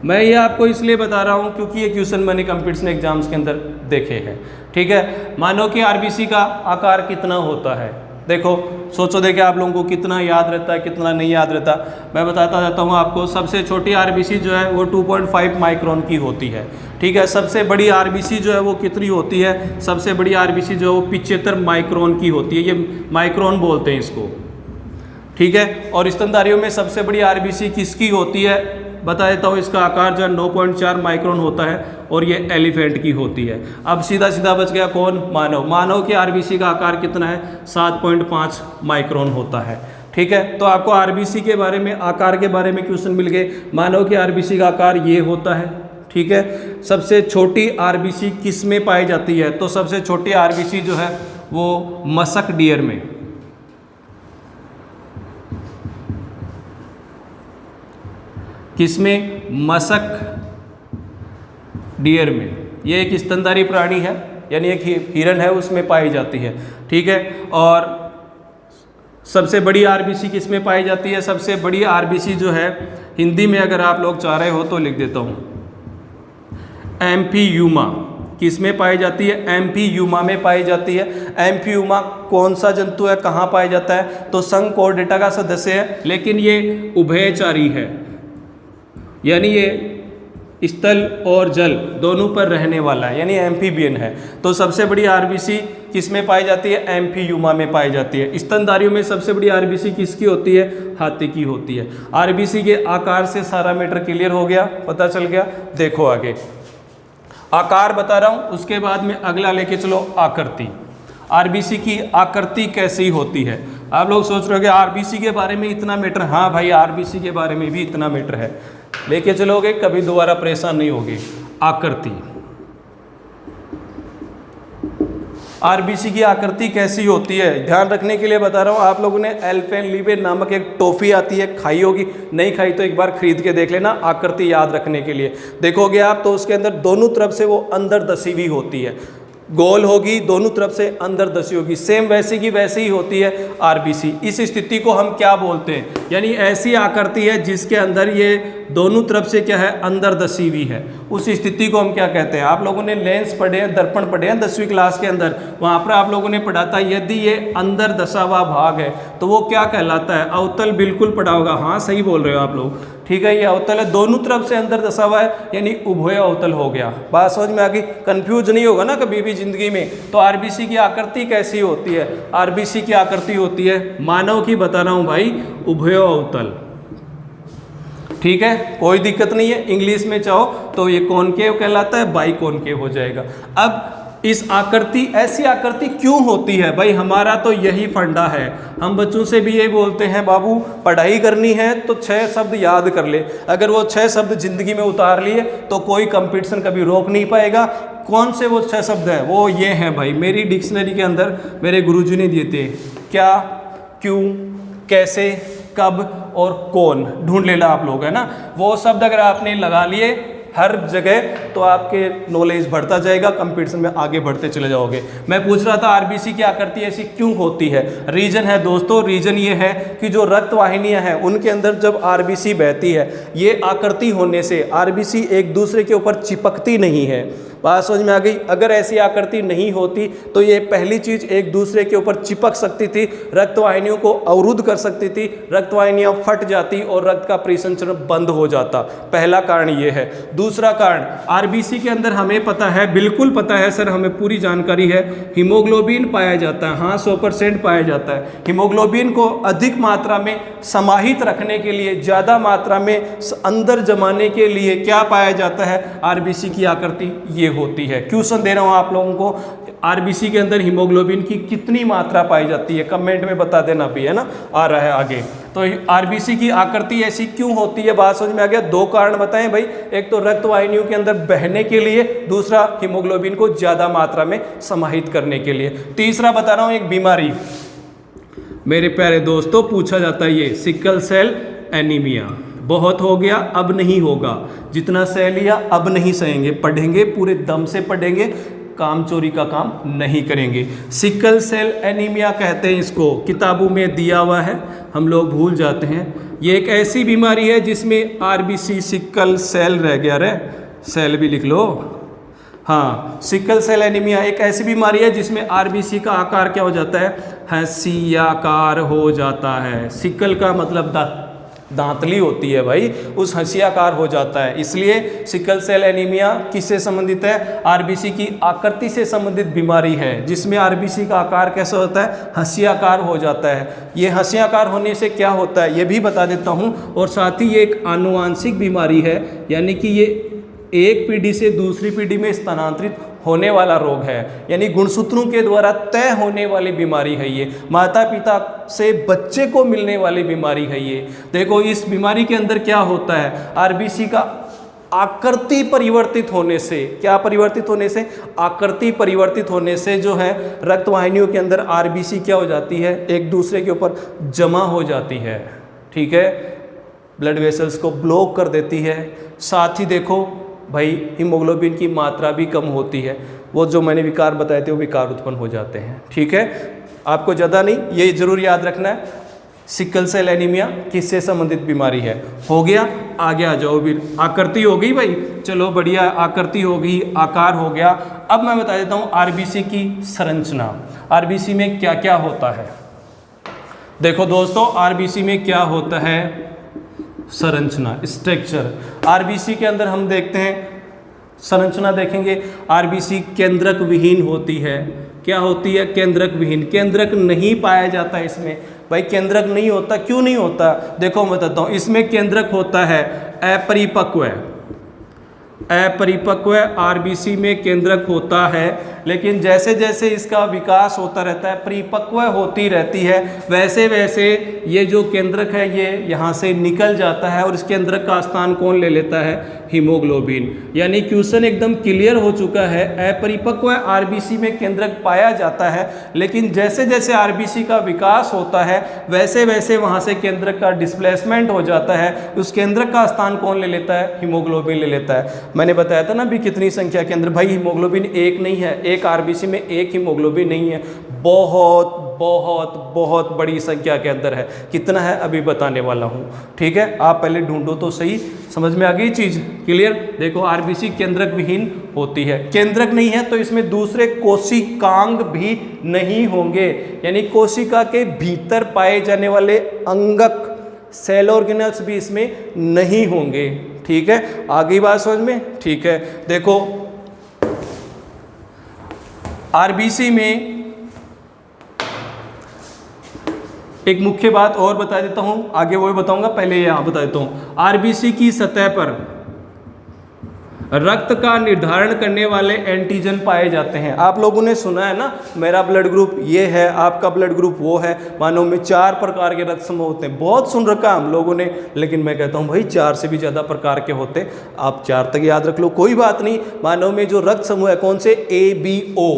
मैं ये आपको इसलिए बता रहा हूँ क्योंकि ये क्वेश्चन मैंने कंपटीशन एग्जाम्स के अंदर देखे हैं। ठीक है, मानव की आरबीसी का आकार कितना होता है, देखो सोचो, देखे आप लोगों को कितना याद रहता है कितना नहीं याद रहता। मैं बताता जाता हूँ आपको। सबसे छोटी आरबीसी जो है वो 2.5 माइक्रोन की होती है। ठीक है, सबसे बड़ी आरबीसी जो है वो कितनी होती है, सबसे बड़ी आरबीसी जो है वो 75 माइक्रोन की होती है, ये माइक्रोन बोलते हैं इसको। ठीक है, और स्तनधारियों में सबसे बड़ी आरबीसी किसकी होती है, बता देता हूँ, इसका आकार जो है 9.4 माइक्रोन होता है और ये एलिफेंट की होती है। अब सीधा सीधा बच गया कौन? मानव। मानव की आरबीसी का आकार कितना है? 7.5 माइक्रोन होता है। ठीक है, तो आपको आरबीसी के बारे में, आकार के बारे में क्वेश्चन मिल गए। मानव की आरबीसी का आकार ये होता है। ठीक है, सबसे छोटी आरबीसी किस में पाई जाती है? तो सबसे छोटी आरबीसी जो है वो मसक डियर में। किसमें? मसक डियर में। ये एक स्तनधारी प्राणी है, यानी एक हिरन है, उसमें पाई जाती है। ठीक है, और सबसे बड़ी आरबीसी किस में पाई जाती है? सबसे बड़ी आरबीसी जो है, हिंदी में अगर आप लोग चाह रहे हो तो लिख देता हूँ, एम्फीयूमा। किस में पाई जाती है? एम्फीयूमा में पाई जाती है। एम्फीयूमा कौन सा जंतु है, कहाँ पाया जाता है? तो संघ कोर्डेटा का सदस्य है, लेकिन ये उभयचारी है, यानी ये स्थल और जल दोनों पर रहने वाला है, यानी एम्फीबियन है। तो सबसे बड़ी आरबीसी किस में पाई जाती है? एम्फीयूमा में पाई जाती है। स्तनधारियों में सबसे बड़ी आरबीसी किसकी होती है? हाथी की होती है। आरबीसी के आकार से सारा मैटर क्लियर हो गया, पता चल गया। देखो आगे आकार बता रहा हूं, उसके बाद में अगला लेके चलो आकृति। आरबीसी की आकृति कैसी होती है? आप लोग सोच रहे हो कि आरबीसी के बारे में इतना मैटर? हाँ भाई, आरबीसी के बारे में भी इतना मैटर है, लेके चलोगे कभी दोबारा परेशान नहीं होगी। आकृति, आरबीसी की आकृति कैसी होती है? ध्यान रखने के लिए बता रहा हूँ, आप लोगों ने एल्पेनलीबे नामक एक टॉफी आती है, खाई होगी, नहीं खाई तो एक बार खरीद के देख लेना, आकृति याद रखने के लिए। देखोगे आप तो उसके अंदर दोनों तरफ से वो अंदर दसी हुई होती है, गोल होगी, दोनों तरफ से अंदर दसी होगी। सेम वैसी की वैसी ही होती है आरबीसी। इस स्थिति को हम क्या बोलते हैं? यानी ऐसी आकृति है जिसके अंदर ये दोनों तरफ से क्या है? अंदर दसी हुई है। उस स्थिति को हम क्या कहते हैं? आप लोगों ने लेंस पढ़े हैं, दर्पण पढ़े हैं 10वीं क्लास के अंदर, वहाँ पर आप लोगों ने पढ़ा था यदि ये अंदर दसा हुआ भाग है तो वो क्या कहलाता है? अवतल। बिल्कुल पढ़ा होगा, हाँ सही बोल रहे हो आप लोग। ठीक है, ये अवतल है, दोनों तरफ से अंदर दसा हुआ है, यानी उभय अवतल हो गया। बात समझ में आ गई? कंफ्यूज नहीं होगा ना कभी भी जिंदगी में। तो आरबीसी की आकृति कैसी होती है? आरबीसी की आकृति होती है, मानव की बता रहा हूं भाई, उभय अवतल। ठीक है, कोई दिक्कत नहीं है। इंग्लिश में चाहो तो ये कॉनकेव कहलाता है, बाई कॉनकेव हो जाएगा। अब इस आकृति, ऐसी आकृति क्यों होती है भाई? हमारा तो यही फंडा है। हम बच्चों से भी यही बोलते हैं, बाबू पढ़ाई करनी है तो 6 शब्द याद कर ले। अगर वो 6 शब्द जिंदगी में उतार लिए तो कोई कंपटीशन कभी रोक नहीं पाएगा। कौन से वो 6 शब्द है? वो ये हैं भाई, मेरी डिक्शनरी के अंदर मेरे गुरुजी ने दिए थे। क्या, क्यों, कैसे, कब और कौन। ढूंढ लेना आप लोग, है ना। वो शब्द अगर आपने लगा लिए हर जगह तो आपके नॉलेज बढ़ता जाएगा, कंपटीशन में आगे बढ़ते चले जाओगे। मैं पूछ रहा था आरबीसी की आकृति ऐसी क्यों होती है? रीजन है दोस्तों, रीजन ये है कि जो रक्त वाहिनियां हैं उनके अंदर जब आरबीसी बहती है, ये आकृति होने से आरबीसी एक दूसरे के ऊपर चिपकती नहीं है। बात समझ में आ गई? अगर ऐसी आकृति नहीं होती तो ये पहली चीज एक दूसरे के ऊपर चिपक सकती थी, रक्तवाहिनियों को अवरुद्ध कर सकती थी, रक्तवाहिनियां फट जाती और रक्त का परिसंचरण बंद हो जाता। पहला कारण ये है। दूसरा कारण, आरबीसी के अंदर हमें पता है, बिल्कुल पता है सर, हमें पूरी जानकारी है, हीमोग्लोबिन पाया जाता है। हाँ 100% पाया जाता है। हीमोग्लोबिन को अधिक मात्रा में समाहित रखने के लिए, ज़्यादा मात्रा में अंदर जमाने के लिए क्या पाया जाता है? आरबीसी की आकृति ये होती है। क्वेश्चन दे रहा हूं आप लोगों को, आरबीसी के अंदर हीमोग्लोबिन की कितनी मात्रा पाई जाती है? कमेंट में बता देना भी, है ना, आ रहा है आगे। तो आरबीसी की आकृति ऐसी क्यों होती है? बात समझ में आ गया? 2 कारण बताएं भाई, एक तो रक्त वाहिनियों के अंदर बहने के लिए, दूसरा हीमोग्लोबिन को ज्यादा मात्रा में समाहित करने के लिए। तीसरा बता रहा हूं, एक बीमारी मेरे प्यारे दोस्तों पूछा जाता है, ये सिकल सेल एनीमिया। बहुत हो गया, अब नहीं होगा, जितना सह लिया अब नहीं सहेंगे, पढ़ेंगे पूरे दम से पढ़ेंगे, काम चोरी का काम नहीं करेंगे। सिकल सेल एनीमिया कहते हैं इसको, किताबों में दिया हुआ है, हम लोग भूल जाते हैं। ये एक ऐसी बीमारी है जिसमें आरबीसी सिकल सेल रह गया रे, सेल भी लिख लो। हाँ, सिकल सेल एनीमिया एक ऐसी बीमारी है जिसमें आरबीसी का आकार क्या हो जाता है? हंसियाकार हो जाता है। सिकल का मतलब दांत, दांतली होती है भाई, उस हंसियाकार हो जाता है। इसलिए सिकल सेल एनीमिया किससे संबंधित है? आरबीसी की आकृति से संबंधित बीमारी है, जिसमें आरबीसी का आकार कैसा होता है? हंसियाकार हो जाता है। ये हंसियाकार होने से क्या होता है ये भी बता देता हूँ। और साथ ही ये एक आनुवांशिक बीमारी है, यानी कि ये एक पीढ़ी से दूसरी पीढ़ी में स्थानांतरित होने वाला रोग है, यानी गुणसूत्रों के द्वारा तय होने वाली बीमारी है ये। माता पिता से बच्चे को मिलने वाली बीमारी है ये। देखो इस बीमारी के अंदर क्या होता है? आरबीसी का आकृति परिवर्तित होने से, क्या परिवर्तित होने से? आकृति परिवर्तित होने से जो है रक्त वाहिनियों के अंदर आरबीसी क्या हो जाती है? एक दूसरे के ऊपर जमा हो जाती है, ठीक है, ब्लड वेसल्स को ब्लॉक कर देती है। साथ ही देखो भाई हीमोग्लोबिन की मात्रा भी कम होती है, वो जो मैंने विकार बताए थे वो विकार उत्पन्न हो जाते हैं, ठीक है। आपको ज़्यादा नहीं, ये जरूर याद रखना है, सिकल सेल एनीमिया किससे संबंधित बीमारी है। हो गया, आगे आ जाओ। भी आकृति हो गई भाई, चलो बढ़िया, आकृति हो गई, आकार हो गया। अब मैं बता देता हूँ आरबीसी की संरचना, आरबीसी में क्या क्या होता है। देखो दोस्तों, आरबीसी में क्या होता है? संरचना, स्ट्रक्चर। आरबीसी के अंदर हम देखते हैं, संरचना देखेंगे, आरबीसी केंद्रक विहीन होती है। क्या होती है? केंद्रक विहीन। केंद्रक नहीं पाया जाता इसमें। भाई केंद्रक नहीं होता, क्यों नहीं होता? देखो मैं बताता हूँ, इसमें केंद्रक होता है अपरिपक्व, अपरिपक्व आरबीसी में केंद्रक होता है, लेकिन जैसे जैसे इसका विकास होता रहता है, परिपक्व होती रहती है, वैसे वैसे ये जो केंद्रक है ये यहाँ से निकल जाता है और इस केंद्रक का स्थान कौन ले लेता है? हीमोग्लोबिन। यानी क्वेश्चन एकदम क्लियर हो चुका है, अपरिपक्व आरबीसी में केंद्रक पाया जाता है, लेकिन जैसे जैसे आरबीसी का विकास होता है वैसे वैसे वहाँ से केंद्रक का डिस्प्लेसमेंट हो जाता है, उस केंद्रक का स्थान कौन ले लेता है? हीमोग्लोबिन ले लेता है। मैंने बताया था ना भी कितनी संख्या के अंदर, भाई हीमोग्लोबिन एक नहीं है, एक आरबीसी में एक हीमोग्लोबिन नहीं है, बहुत बहुत बहुत बड़ी संख्या के अंदर है। कितना है अभी बताने वाला हूँ, ठीक है। आप पहले ढूंढो तो सही, समझ में आ गई चीज? क्लियर? देखो आरबीसी केंद्रक विहीन होती है, केंद्रक नहीं है तो इसमें दूसरे कोशिकांग भी नहीं होंगे, यानी कोशिका के भीतर पाए जाने वाले अंगक सेल ऑर्गेनल्स भी इसमें नहीं होंगे, ठीक है। आगे बात समझ में? ठीक है। देखो आरबीसी में एक मुख्य बात और बता देता हूं, आगे वो भी बताऊंगा, पहले यहां बता देता हूं। आरबीसी की सतह पर रक्त का निर्धारण करने वाले एंटीजन पाए जाते हैं। आप लोगों ने सुना है ना, मेरा ब्लड ग्रुप ये है, आपका ब्लड ग्रुप वो है, मानव में 4 प्रकार के रक्त समूह होते हैं। बहुत सुन रखा हम लोगों ने, लेकिन मैं कहता हूँ भाई 4 से भी ज़्यादा प्रकार के होते, आप 4 तक याद रख लो, कोई बात नहीं। मानव में जो रक्त समूह है कौन से? ABO।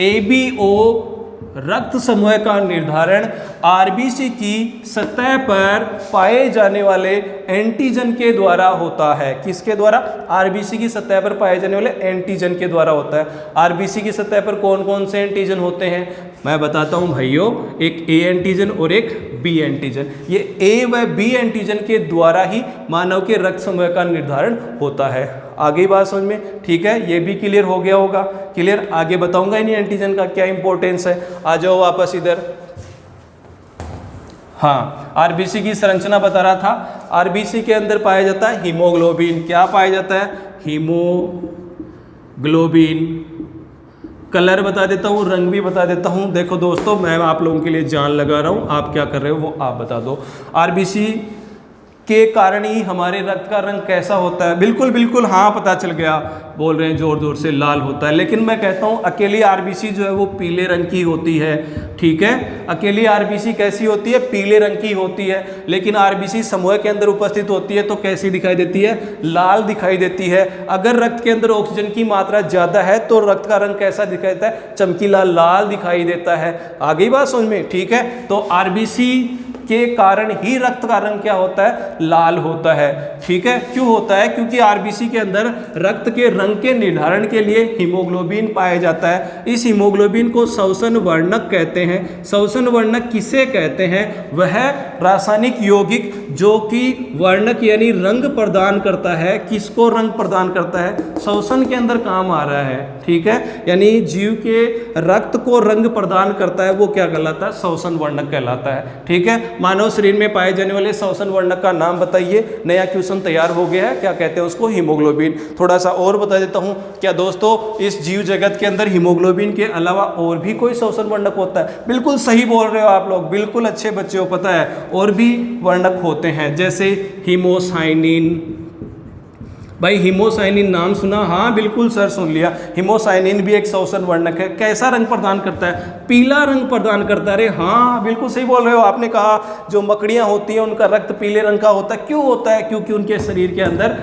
ABO रक्त समूह का निर्धारण आरबीसी की सतह पर पाए जाने वाले एंटीजन के द्वारा होता है। किसके द्वारा? आरबीसी की सतह पर पाए जाने वाले एंटीजन के द्वारा होता है। आरबीसी की सतह पर कौन कौन से एंटीजन होते हैं मैं बताता हूं भाइयों, एक ए एंटीजन और एक बी एंटीजन। ये ए व बी एंटीजन के द्वारा ही मानव के रक्त समूह का निर्धारण होता है। आगे बात समझ में? ठीक है, ये भी क्लियर हो गया होगा। क्लियर? आगे बताऊंगा इन्हीं एंटीजन का क्या इंपॉर्टेंस है। आ जाओ वापस इधर। हाँ, आरबीसी की संरचना बता रहा था। आरबीसी के अंदर पाया जाता है हीमोग्लोबिन। क्या पाया जाता है? हीमोग्लोबिन। कलर बता देता हूँ, रंग भी बता देता हूँ। देखो दोस्तों, मैं आप लोगों के लिए जान लगा रहा हूँ, आप क्या कर रहे हो वो आप बता दो। आरबीसी के कारण ही हमारे रक्त का रंग कैसा होता है? बिल्कुल बिल्कुल, हाँ पता चल गया, बोल रहे हैं जोर जोर से, लाल होता है। लेकिन मैं कहता हूँ अकेली आरबीसी जो है वो पीले रंग की होती है। ठीक है, अकेली आरबीसी कैसी होती है? पीले रंग की होती है। लेकिन आरबीसी समूह के अंदर उपस्थित होती है तो कैसी दिखाई देती है? लाल दिखाई देती है। अगर रक्त के अंदर ऑक्सीजन की मात्रा ज़्यादा है तो रक्त का रंग कैसा दिखाई देता है? चमकीला लाल दिखाई देता है। आगे बात समझ में? ठीक है, तो आरबीसी के कारण ही रक्त का रंग क्या होता है? लाल होता है। ठीक है, क्यों होता है? क्योंकि आरबीसी के अंदर रक्त के रंग के निर्धारण के लिए हीमोग्लोबिन पाया जाता है। इस हीमोग्लोबिन को श्वसन वर्णक कहते हैं। श्वसन वर्णक किसे कहते हैं? वह रासायनिक यौगिक जो कि वर्णक यानी रंग प्रदान करता है। किसको रंग प्रदान करता है? श्वसन के अंदर काम आ रहा है, ठीक है, यानी जीव के रक्त को रंग प्रदान करता है, वो क्या कहलाता है? श्वसन वर्णक कहलाता है, ठीक है। मानव शरीर में पाए जाने वाले श्वसन वर्णक का नाम बताइए। नया क्वेश्चन तैयार हो गया है, क्या कहते हैं उसको? हीमोग्लोबिन। थोड़ा सा और बता देता हूँ, क्या दोस्तों इस जीव जगत के अंदर हीमोग्लोबिन के अलावा और भी कोई श्वसन वर्णक होता है? बिल्कुल सही बोल रहे हो आप लोग, बिल्कुल अच्छे बच्चे हो, पता है और भी वर्णक होते हैं, जैसे हीमोसाइनिन। भाई हीमोसाइनिन नाम सुना? हाँ बिल्कुल सर, सुन लिया। हीमोसाइनिन भी एक श्वसन वर्णक है। कैसा रंग प्रदान करता है? पीला रंग प्रदान करता है। अरे हाँ बिल्कुल सही बोल रहे हो, आपने कहा जो मकड़ियाँ होती हैं उनका रक्त पीले रंग का होता है। क्यों होता है? क्योंकि उनके शरीर के अंदर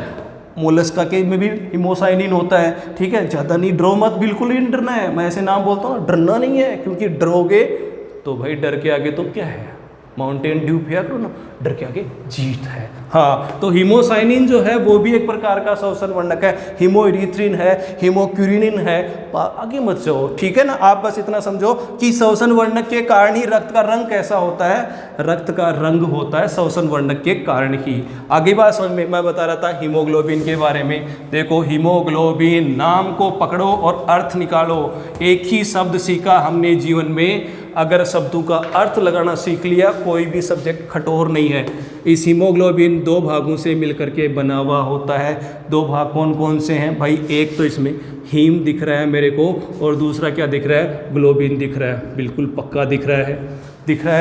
मोलस्का के में भी हीमोसाइनिन होता है, ठीक है। ज़्यादा नहीं डरो मत, बिल्कुल ही डरना है, मैं ऐसे नाम बोलता हूँ, डरना नहीं है, क्योंकि डरोगे तो भाई डर के आगे तो क्या है? माउंटेन ड्यू पिया करो ना, डर के आगे जीत है। हाँ, तो हीमोसाइनिन जो है वो भी एक प्रकार का श्वसन वर्णक है। हीमोइरिथ्रिन है, हीमोक्यूरिनिन है, आगे मत जाओ, ठीक है ना। आप बस इतना समझो कि श्वसन वर्णक के कारण ही रक्त का रंग कैसा होता है? रक्त का रंग होता है श्वसन वर्णक के कारण ही। आगे बात समझ में, मैं बता रहा था हीमोग्लोबिन के बारे में। देखो हीमोग्लोबिन, नाम को पकड़ो और अर्थ निकालो। एक ही शब्द सीखा हमने जीवन में, अगर शब्दों का अर्थ लगाना सीख लिया, कोई भी सब्जेक्ट कठोर नहीं है। इस हीमोग्लोबिन दो भागों से मिलकर के बना हुआ होता है। दो भाग कौन कौन से हैं भाई? एक तो इसमें हीम दिख रहा है मेरे को, और दूसरा क्या दिख रहा है? ग्लोबिन दिख रहा है, बिल्कुल पक्का दिख रहा है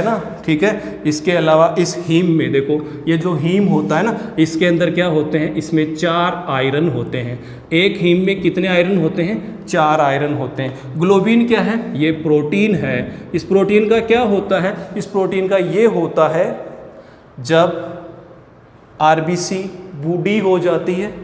ना, ठीक है। इसके अलावा इस हीम में देखो, ये जो हीम होता है ना, इसके अंदर क्या होते हैं? इसमें 4 आयरन होते हैं। एक हीम में कितने आयरन होते हैं? 4 आयरन होते हैं। ग्लोबिन क्या है? ये प्रोटीन है। इस प्रोटीन का क्या होता है? इस प्रोटीन का ये होता है, जब आरबीसी बूढ़ी हो जाती है,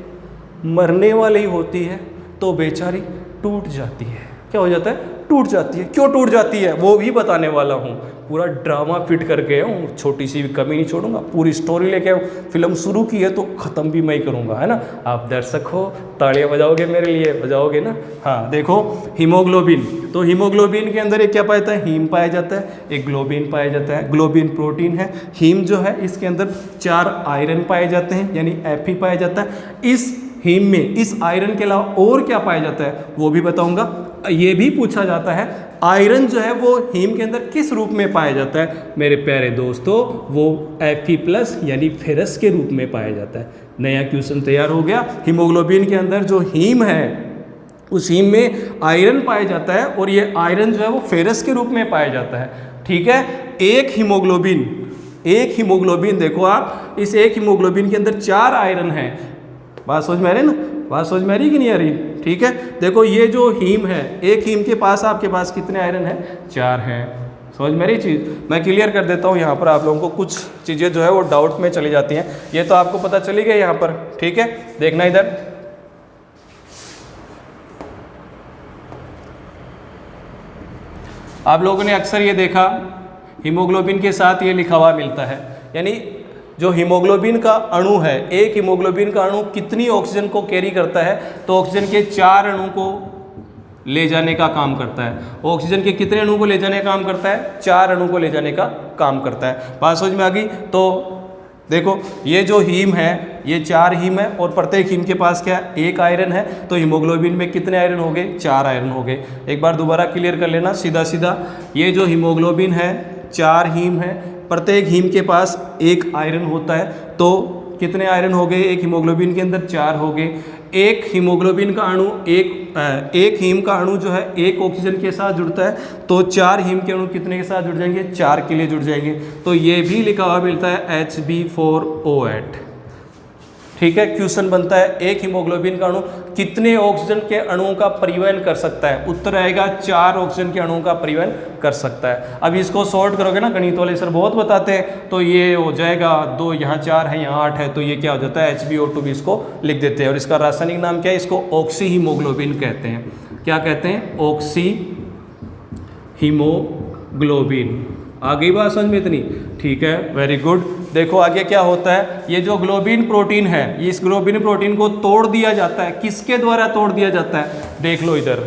मरने वाली होती है, तो बेचारी टूट जाती है। क्या हो जाता है? टूट जाती है। क्यों टूट जाती है वो भी बताने वाला हूँ। पूरा ड्रामा फिट करके हूँ, छोटी सी भी कमी नहीं छोड़ूंगा, पूरी स्टोरी लेके आऊँ। फिल्म शुरू की है तो ख़त्म भी मैं ही करूँगा, है ना। आप दर्शक हो, तालियां बजाओगे मेरे लिए, बजाओगे ना। हाँ देखो, हीमोग्लोबिन, तो हीमोग्लोबिन के अंदर एक क्या पाया जाता है? हीम पाया जाता है, एक ग्लोबिन पाया जाता है। ग्लोबिन प्रोटीन है। हीम जो है इसके अंदर 4 आयरन पाए जाते हैं, यानी Fe पाया जाता है। इस हीम में इस आयरन के अलावा और क्या पाया जाता है वो भी बताऊंगा। ये भी पूछा जाता है आयरन जो है वो हीम के अंदर किस रूप में पाया जाता है? मेरे प्यारे दोस्तों, वो Fe+ यानी फेरस के रूप में पाया जाता है। नया क्वेश्चन तैयार हो गया। हीमोग्लोबिन के अंदर जो हीम है, उस हीम में आयरन पाया जाता है, और ये आयरन जो है वो फेरस के रूप में पाया जाता है, ठीक है। एक हीमोग्लोबिन देखो आप, इस एक हीमोग्लोबिन के अंदर 4 आयरन हैं। बात समझ में आ रही ना? बात समझ में आ रही कि नहीं आ रही? ठीक है, देखो ये जो हीम है, एक हीम के पास आपके पास कितने आयरन हैं? 4 हैं। समझ में आ रही चीज़? मैं क्लियर कर देता हूँ यहाँ पर, आप लोगों को कुछ चीज़ें जो है वो डाउट में चली जाती हैं। ये तो आपको पता चली गई यहाँ पर, ठीक है। देखना इधर, आप लोगों ने अक्सर ये देखा हीमोग्लोबिन के साथ ये लिखा हुआ मिलता है, यानी जो हीमोग्लोबिन का अणु है, एक हीमोग्लोबिन का अणु कितनी ऑक्सीजन को कैरी करता है? तो ऑक्सीजन के 4 अणु को ले जाने का काम करता है। ऑक्सीजन के कितने अणु को ले जाने का काम करता है? 4 अणु को ले जाने का काम करता है। बात समझ में आ गई? तो देखो ये जो हीम है, ये 4 हीम है, और प्रत्येक हीम के पास क्या? 1 आयरन है। तो हीमोग्लोबिन में कितने आयरन हो गए? 4 आयरन हो गए। एक बार दोबारा क्लियर कर लेना सीधा सीधा। ये जो हीमोग्लोबिन है, 4 हीम है, प्रत्येक हीम के पास 1 आयरन होता है। तो कितने आयरन हो गए? एक हीमोग्लोबिन के अंदर 4 हो गए। एक हीमोग्लोबिन का अणु, एक हीम का अणु जो है 1 ऑक्सीजन के साथ जुड़ता है, तो 4 हीम के अणु कितने के साथ जुड़ जाएंगे? 4 के लिए जुड़ जाएंगे। तो ये भी लिखा हुआ मिलता है Hb4O8, ठीक है। क्वेश्चन बनता है एक हीमोग्लोबिन का अणु कितने ऑक्सीजन के अणुओं का परिवहन कर सकता है? उत्तर आएगा 4 ऑक्सीजन के अणुओं का परिवहन कर सकता है। अब इसको सॉर्ट करोगे ना, गणित वाले सर बहुत बताते हैं, तो ये हो जाएगा 2, यहाँ 4 है, यहाँ 8 है, तो ये क्या हो जाता है? HbO2 भी इसको लिख देते हैं। और इसका रासायनिक नाम क्या है? इसको ऑक्सी हीमोग्लोबिन कहते हैं। क्या कहते हैं? Oxy haemoglobin. आ गई बात समझ में इतनी? ठीक है, वेरी गुड। देखो आगे क्या होता है, ये जो ग्लोबिन प्रोटीन है, इस ग्लोबिन प्रोटीन को तोड़ दिया जाता है। किसके द्वारा तोड़ दिया जाता है? देख लो इधर,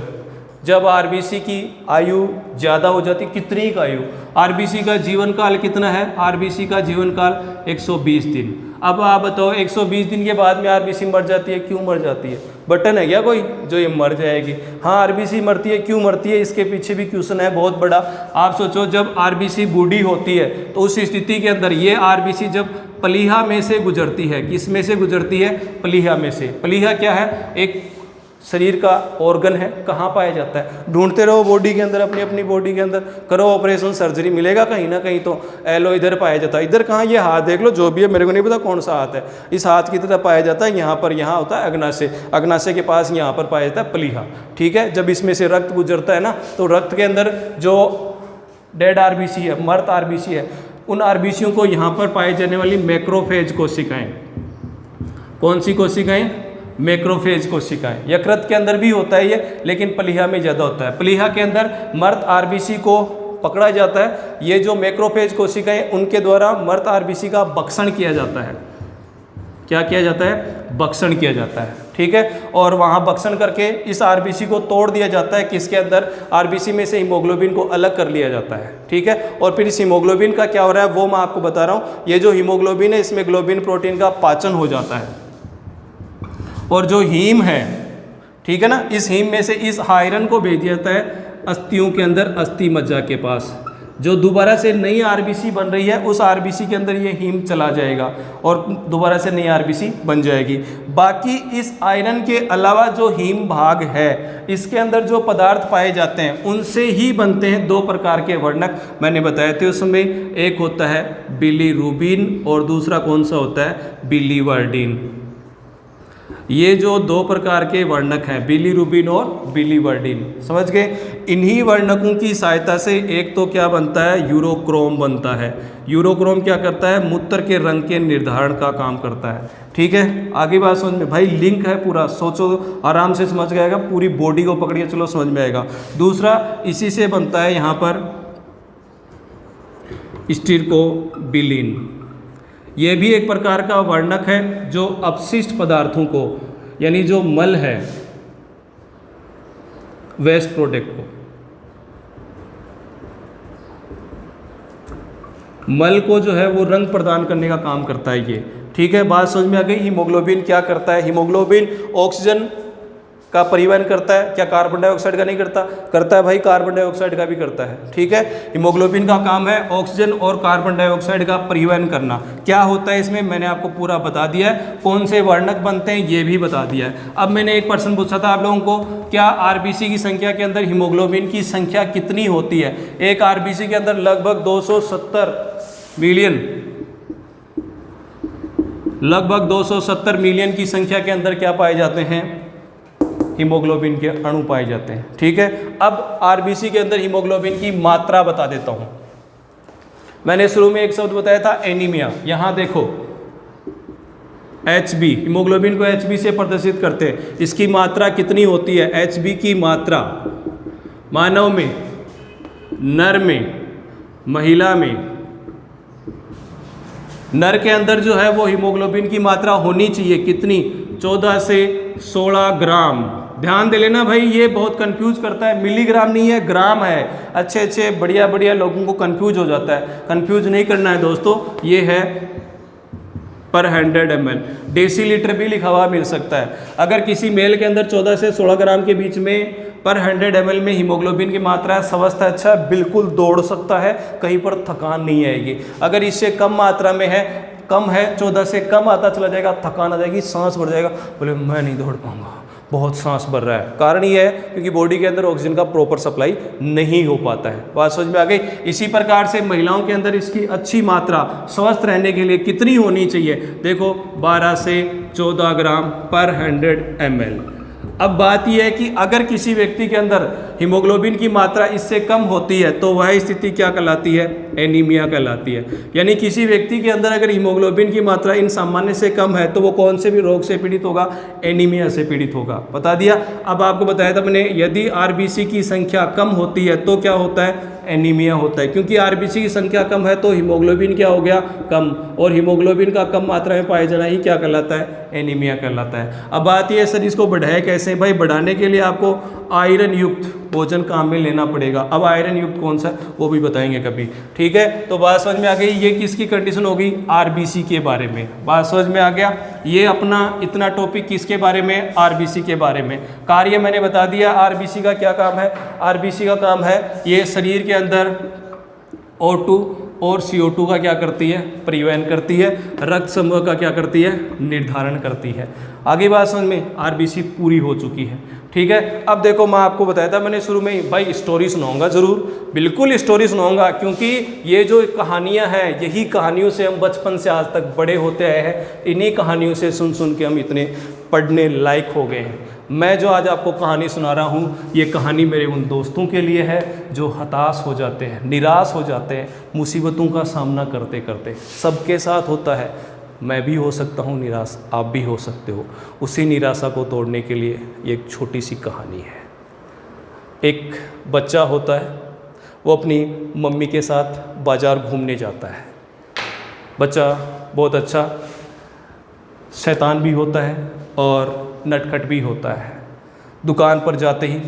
जब आरबीसी की आयु ज़्यादा हो जाती, कितनी का आयु, आरबीसी का जीवन काल कितना है, आरबीसी का जीवन काल 120 दिन। अब आप बताओ 120 दिन के बाद में आरबीसी मर जाती है, क्यों मर जाती है? बटन है क्या कोई जो ये मर जाएगी? हाँ, आरबीसी मरती है, क्यों मरती है? इसके पीछे भी क्वेश्चन है बहुत बड़ा। आप सोचो जब आरबीसी बूढ़ी होती है तो उस स्थिति के अंदर ये आरबीसी जब प्लीहा में से गुजरती है, किस में से गुजरती है? प्लीहा में से। प्लीहा क्या है? एक शरीर का ऑर्गन है, कहाँ पाया जाता है? ढूंढते रहो बॉडी के अंदर, अपनी अपनी बॉडी के अंदर करो ऑपरेशन सर्जरी, मिलेगा कहीं ना कहीं तो। एलो इधर पाया जाता है, इधर कहाँ? ये हाथ देख लो, जो भी है, मेरे को नहीं पता कौन सा हाथ है, इस हाथ की तरह पाया जाता है। यहाँ पर, यहाँ होता है अग्नाशय, अग्नाशय के पास यहाँ पर पाया जाता है प्लीहा। ठीक है, जब इसमें से रक्त गुजरता है ना, तो रक्त के अंदर जो डेड आरबीसी है, मर्त आरबीसी है, उन आरबीसियों को यहाँ पर पाई जाने वाली मैक्रोफेज कोशिकाएं, कौन सी कोशिकाएं? मैक्रोफेज कोशिकाएं। यकृत के अंदर भी होता है ये, लेकिन प्लीहा में ज़्यादा होता है। प्लीहा के अंदर मर्त आरबीसी को पकड़ा जाता है। ये जो मैक्रोफेज कोशिकाएं, उनके द्वारा मर्त आरबीसी का भक्षण किया जाता है। क्या किया जाता है? भक्षण किया जाता है। ठीक है, और वहाँ भक्षण करके इस आरबीसी को तोड़ दिया जाता है। किसके अंदर? आरबीसी में से हीमोग्लोबिन को अलग कर लिया जाता है। ठीक है, और फिर इस हीमोग्लोबिन का क्या हो रहा है वो मैं आपको बता रहा हूँ। ये जो हीमोग्लोबिन है, इसमें ग्लोबिन प्रोटीन का पाचन हो जाता है, और जो हीम है, ठीक है ना, इस हीम में से इस आयरन को भेज दिया जाता है अस्थियों के अंदर, अस्थि मज्जा के पास। जो दोबारा से नई आरबीसी बन रही है, उस आरबीसी के अंदर ये हीम चला जाएगा और दोबारा से नई आरबीसी बन जाएगी। बाकी इस आयरन के अलावा जो हीम भाग है, इसके अंदर जो पदार्थ पाए जाते हैं, उनसे ही बनते हैं दो प्रकार के वर्णक। मैंने बताए थे उसमें, एक होता है बिलीरुबिन और दूसरा कौन सा होता है? बिलीवर्डिन। ये जो दो प्रकार के वर्णक हैं, बिलीरुबिन और बिलीवर्डिन, समझ गए? इन्हीं वर्णकों की सहायता से एक तो क्या बनता है? यूरोक्रोम बनता है। यूरोक्रोम क्या करता है? मूत्र के रंग के निर्धारण का काम करता है। ठीक है, आगे बात समझ में? भाई लिंक है पूरा, सोचो आराम से समझ जाएगा, पूरी बॉडी को पकड़िए, चलो समझ में आएगा। दूसरा इसी से बनता है यहाँ पर स्टिरकोबिलिन। ये भी एक प्रकार का वर्णक है जो अपशिष्ट पदार्थों को, यानी जो मल है, वेस्ट प्रोडक्ट को, मल को जो है वो रंग प्रदान करने का काम करता है ये। ठीक है, बात समझ में आ गई? हीमोग्लोबिन क्या करता है? हीमोग्लोबिन ऑक्सीजन का परिवहन करता है। क्या कार्बन डाइऑक्साइड का नहीं करता? करता है भाई, कार्बन डाइऑक्साइड का भी करता है। ठीक है, हीमोग्लोबिन का काम है ऑक्सीजन और कार्बन डाइऑक्साइड का परिवहन करना। क्या होता है इसमें, मैंने आपको पूरा बता दिया है। कौन से वर्णक बनते हैं ये भी बता दिया है। अब मैंने एक प्रश्न पूछा था आप लोगों को, क्या आरबीसी की संख्या के अंदर हीमोग्लोबिन की संख्या कितनी होती है? एक आरबीसी के अंदर लगभग 270 मिलियन, लगभग 270 मिलियन की संख्या के अंदर क्या पाए जाते हैं? हीमोग्लोबिन के अणु पाए जाते हैं। ठीक है, अब आरबीसी के अंदर हीमोग्लोबिन की मात्रा बता देता हूं। मैंने शुरू में एक शब्द बताया था एनीमिया। यहां देखो HB, हीमोग्लोबिन को HB से प्रदर्शित करते हैं। इसकी मात्रा कितनी होती है? HB की मात्रा मानव में, नर में, महिला में, नर के अंदर जो है वो हीमोग्लोबिन की मात्रा होनी चाहिए कितनी? 14 से 16 ग्राम। ध्यान दे लेना भाई, ये बहुत कंफ्यूज करता है, मिलीग्राम नहीं है, ग्राम है। अच्छे अच्छे बढ़िया बढ़िया लोगों को कंफ्यूज हो जाता है। कंफ्यूज नहीं करना है दोस्तों, ये है पर 100 ml। डेसीलीटर भी लिखा हुआ मिल सकता है। अगर किसी मेल के अंदर 14 से 16 ग्राम के बीच में पर 100 ml में हीमोग्लोबिन की मात्रा है, स्वस्थ अच्छा, बिल्कुल दौड़ सकता है, कहीं पर थकान नहीं आएगी। अगर इससे कम मात्रा में है, कम है, 14 से कम आता चला जाएगा, थकान आ जाएगी, सांस बढ़ जाएगा, बोले मैं नहीं दौड़ पाऊंगा, बहुत सांस भर रहा है। कारण ये है क्योंकि बॉडी के अंदर ऑक्सीजन का प्रॉपर सप्लाई नहीं हो पाता है। बात समझ में आ गई? इसी प्रकार से महिलाओं के अंदर इसकी अच्छी मात्रा स्वस्थ रहने के लिए कितनी होनी चाहिए? देखो 12 से 14 ग्राम पर 100 ml। अब बात यह है कि अगर किसी व्यक्ति के अंदर हीमोग्लोबिन की मात्रा इससे कम होती है तो वह स्थिति क्या कहलाती है? एनीमिया कहलाती है। यानी किसी व्यक्ति के अंदर अगर हीमोग्लोबिन की मात्रा इन सामान्य से कम है तो वो कौन से भी रोग से पीड़ित होगा? एनीमिया से पीड़ित होगा। बता दिया। अब आपको बताया था मैंने, यदि आरबीसी की संख्या कम होती है तो क्या होता है? एनीमिया होता है, क्योंकि आरबीसी की संख्या कम है तो हीमोग्लोबिन क्या हो गया, कम, और हीमोग्लोबिन का कम मात्रा में पाया जाना ही क्या कहलाता है, एनीमिया कहलाता है। अब बात यह है सर इसको बढ़ाए कैसे, भाई बढ़ाने के लिए आपको आयरन युक्त भोजन काम में लेना पड़ेगा। अब आयरन युक्त कौन सा वो भी बताएंगे कभी, ठीक है। तो बात समझ में आ गई, ये किसकी कंडीशन होगी, आरबीसी के बारे में, बात समझ में आ गया। ये अपना इतना टॉपिक किसके बारे में, आरबीसी के बारे में। कार्य मैंने बता दिया, आरबीसी का क्या काम है, आरबीसी का काम है ये शरीर के अंदर O2 और CO2 का क्या करती है, परिवहन करती है, रक्त समूह का क्या करती है, निर्धारण करती है। आगे बात समझ में, आरबीसी पूरी हो चुकी है, ठीक है। अब देखो मैं आपको बताया था मैंने शुरू में ही, भाई स्टोरी सुनाऊंगा ज़रूर, बिल्कुल स्टोरी सुनाऊंगा, क्योंकि ये जो कहानियां हैं यही कहानियों से हम बचपन से आज तक बड़े होते आए हैं, इन्हीं कहानियों से सुन सुन के हम इतने पढ़ने लायक हो गए हैं। मैं जो आज आपको कहानी सुना रहा हूँ ये कहानी मेरे उन दोस्तों के लिए है जो हताश हो जाते हैं, निराश हो जाते हैं मुसीबतों का सामना करते करते। सबके साथ होता है, मैं भी हो सकता हूँ निराश, आप भी हो सकते हो। उसी निराशा को तोड़ने के लिए ये एक छोटी सी कहानी है। एक बच्चा होता है, वो अपनी मम्मी के साथ बाज़ार घूमने जाता है। बच्चा बहुत अच्छा शैतान भी होता है और नटखट भी होता है। दुकान पर जाते ही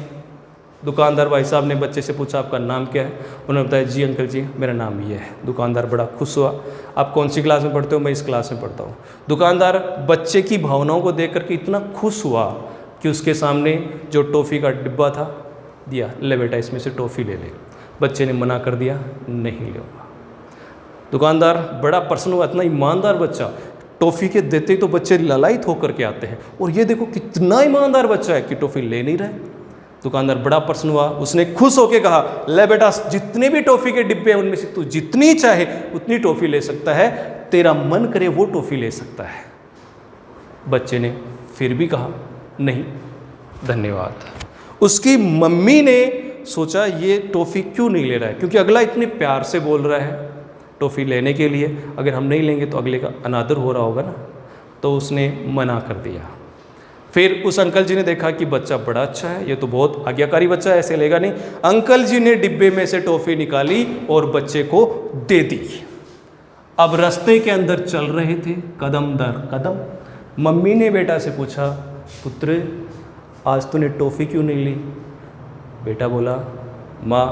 दुकानदार भाई साहब ने बच्चे से पूछा आपका नाम क्या है, उन्होंने बताया जी अंकल जी मेरा नाम ये है। दुकानदार बड़ा खुश हुआ, आप कौन सी क्लास में पढ़ते हो, मैं इस क्लास में पढ़ता हूँ। दुकानदार बच्चे की भावनाओं को देख करके इतना खुश हुआ कि उसके सामने जो टॉफ़ी का डिब्बा था दिया, ले बेटा इसमें से टॉफ़ी ले ले। बच्चे ने मना कर दिया, नहीं लूँगा। दुकानदार बड़ा प्रसन्न हुआ, इतना ईमानदार बच्चा, टॉफ़ी के देते ही तो बच्चे ललायत होकर के आते हैं, और ये देखो कितना ईमानदार बच्चा है कि टॉफ़ी ले नहीं रहा है। दुकानदार बड़ा प्रसन्न हुआ, उसने खुश होकर कहा ले बेटा जितने भी टॉफ़ी के डिब्बे हैं उनमें से तू जितनी चाहे उतनी टॉफ़ी ले सकता है, तेरा मन करे वो टॉफ़ी ले सकता है। बच्चे ने फिर भी कहा नहीं धन्यवाद। उसकी मम्मी ने सोचा ये टॉफ़ी क्यों नहीं ले रहा है, क्योंकि अगला इतने प्यार से बोल रहा है टॉफ़ी लेने के लिए, अगर हम नहीं लेंगे तो अगले का अनादर हो रहा होगा ना, तो उसने मना कर दिया। फिर उस अंकल जी ने देखा कि बच्चा बड़ा अच्छा है, ये तो बहुत आज्ञाकारी बच्चा है, ऐसे लेगा नहीं। अंकल जी ने डिब्बे में से टॉफ़ी निकाली और बच्चे को दे दी। अब रास्ते के अंदर चल रहे थे कदम दर कदम, मम्मी ने बेटा से पूछा पुत्र आज तूने टॉफ़ी क्यों नहीं ली। बेटा बोला माँ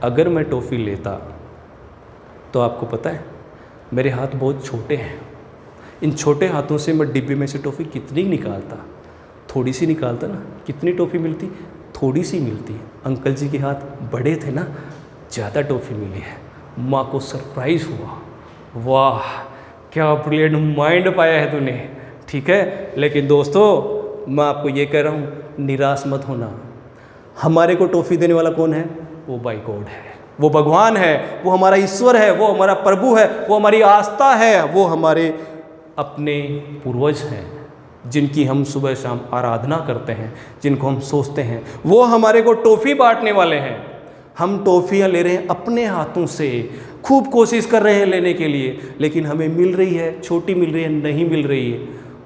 अगर मैं टॉफ़ी लेता तो आपको पता है मेरे हाथ बहुत छोटे हैं, इन छोटे हाथों से मैं डिब्बे में से टॉफ़ी कितनी निकालता, थोड़ी सी निकालता ना, कितनी टॉफ़ी मिलती, थोड़ी सी मिलती। अंकल जी के हाथ बड़े थे ना, ज़्यादा टॉफ़ी मिली है। माँ को सरप्राइज़ हुआ, वाह क्या ब्रिलियंट माइंड पाया है तूने, ठीक है। लेकिन दोस्तों मैं आपको ये कह रहा हूँ निराश मत होना। हमारे को टॉफ़ी देने वाला कौन है, वो बाय गॉड है, वो भगवान है, वो हमारा ईश्वर है, वो हमारा प्रभु है, वो हमारी आस्था है, वो हमारे अपने पूर्वज हैं जिनकी हम सुबह शाम आराधना करते हैं, जिनको हम सोचते हैं, वो हमारे को टॉफ़ी बांटने वाले हैं। हम टॉफ़ियाँ ले रहे हैं अपने हाथों से, खूब कोशिश कर रहे हैं लेने के लिए, लेकिन हमें मिल रही है छोटी, मिल रही है नहीं मिल रही है।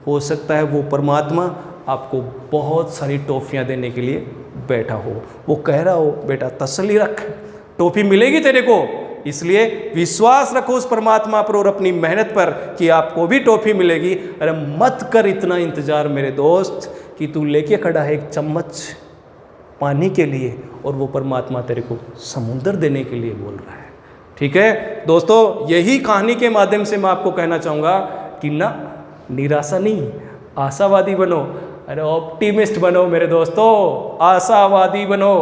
हो सकता है वो परमात्मा आपको बहुत सारी टॉफ़ियाँ देने के लिए बैठा हो, वो कह रहा हो बेटा तसल्ली रख, टॉफ़ी मिलेगी तेरे को, इसलिए विश्वास रखो उस परमात्मा पर और अपनी मेहनत पर कि आपको भी टॉफ़ी मिलेगी। अरे मत कर इतना इंतज़ार मेरे दोस्त कि तू लेके खड़ा है एक चम्मच पानी के लिए और वो परमात्मा तेरे को समुंदर देने के लिए बोल रहा है, ठीक है। दोस्तों यही कहानी के माध्यम से मैं आपको कहना चाहूँगा कि ना निराशा नहीं, आशावादी बनो। अरे ऑप्टिमिस्ट बनो मेरे दोस्तों, आशावादी बनो,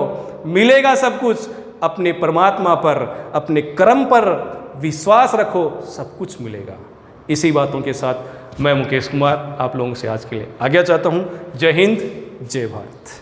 मिलेगा सब कुछ। अपने परमात्मा पर, अपने कर्म पर विश्वास रखो, सब कुछ मिलेगा। इसी बातों के साथ मैं मुकेश कुमार आप लोगों से आज के लिए आज्ञा चाहता हूँ। जय हिंद, जय भारत।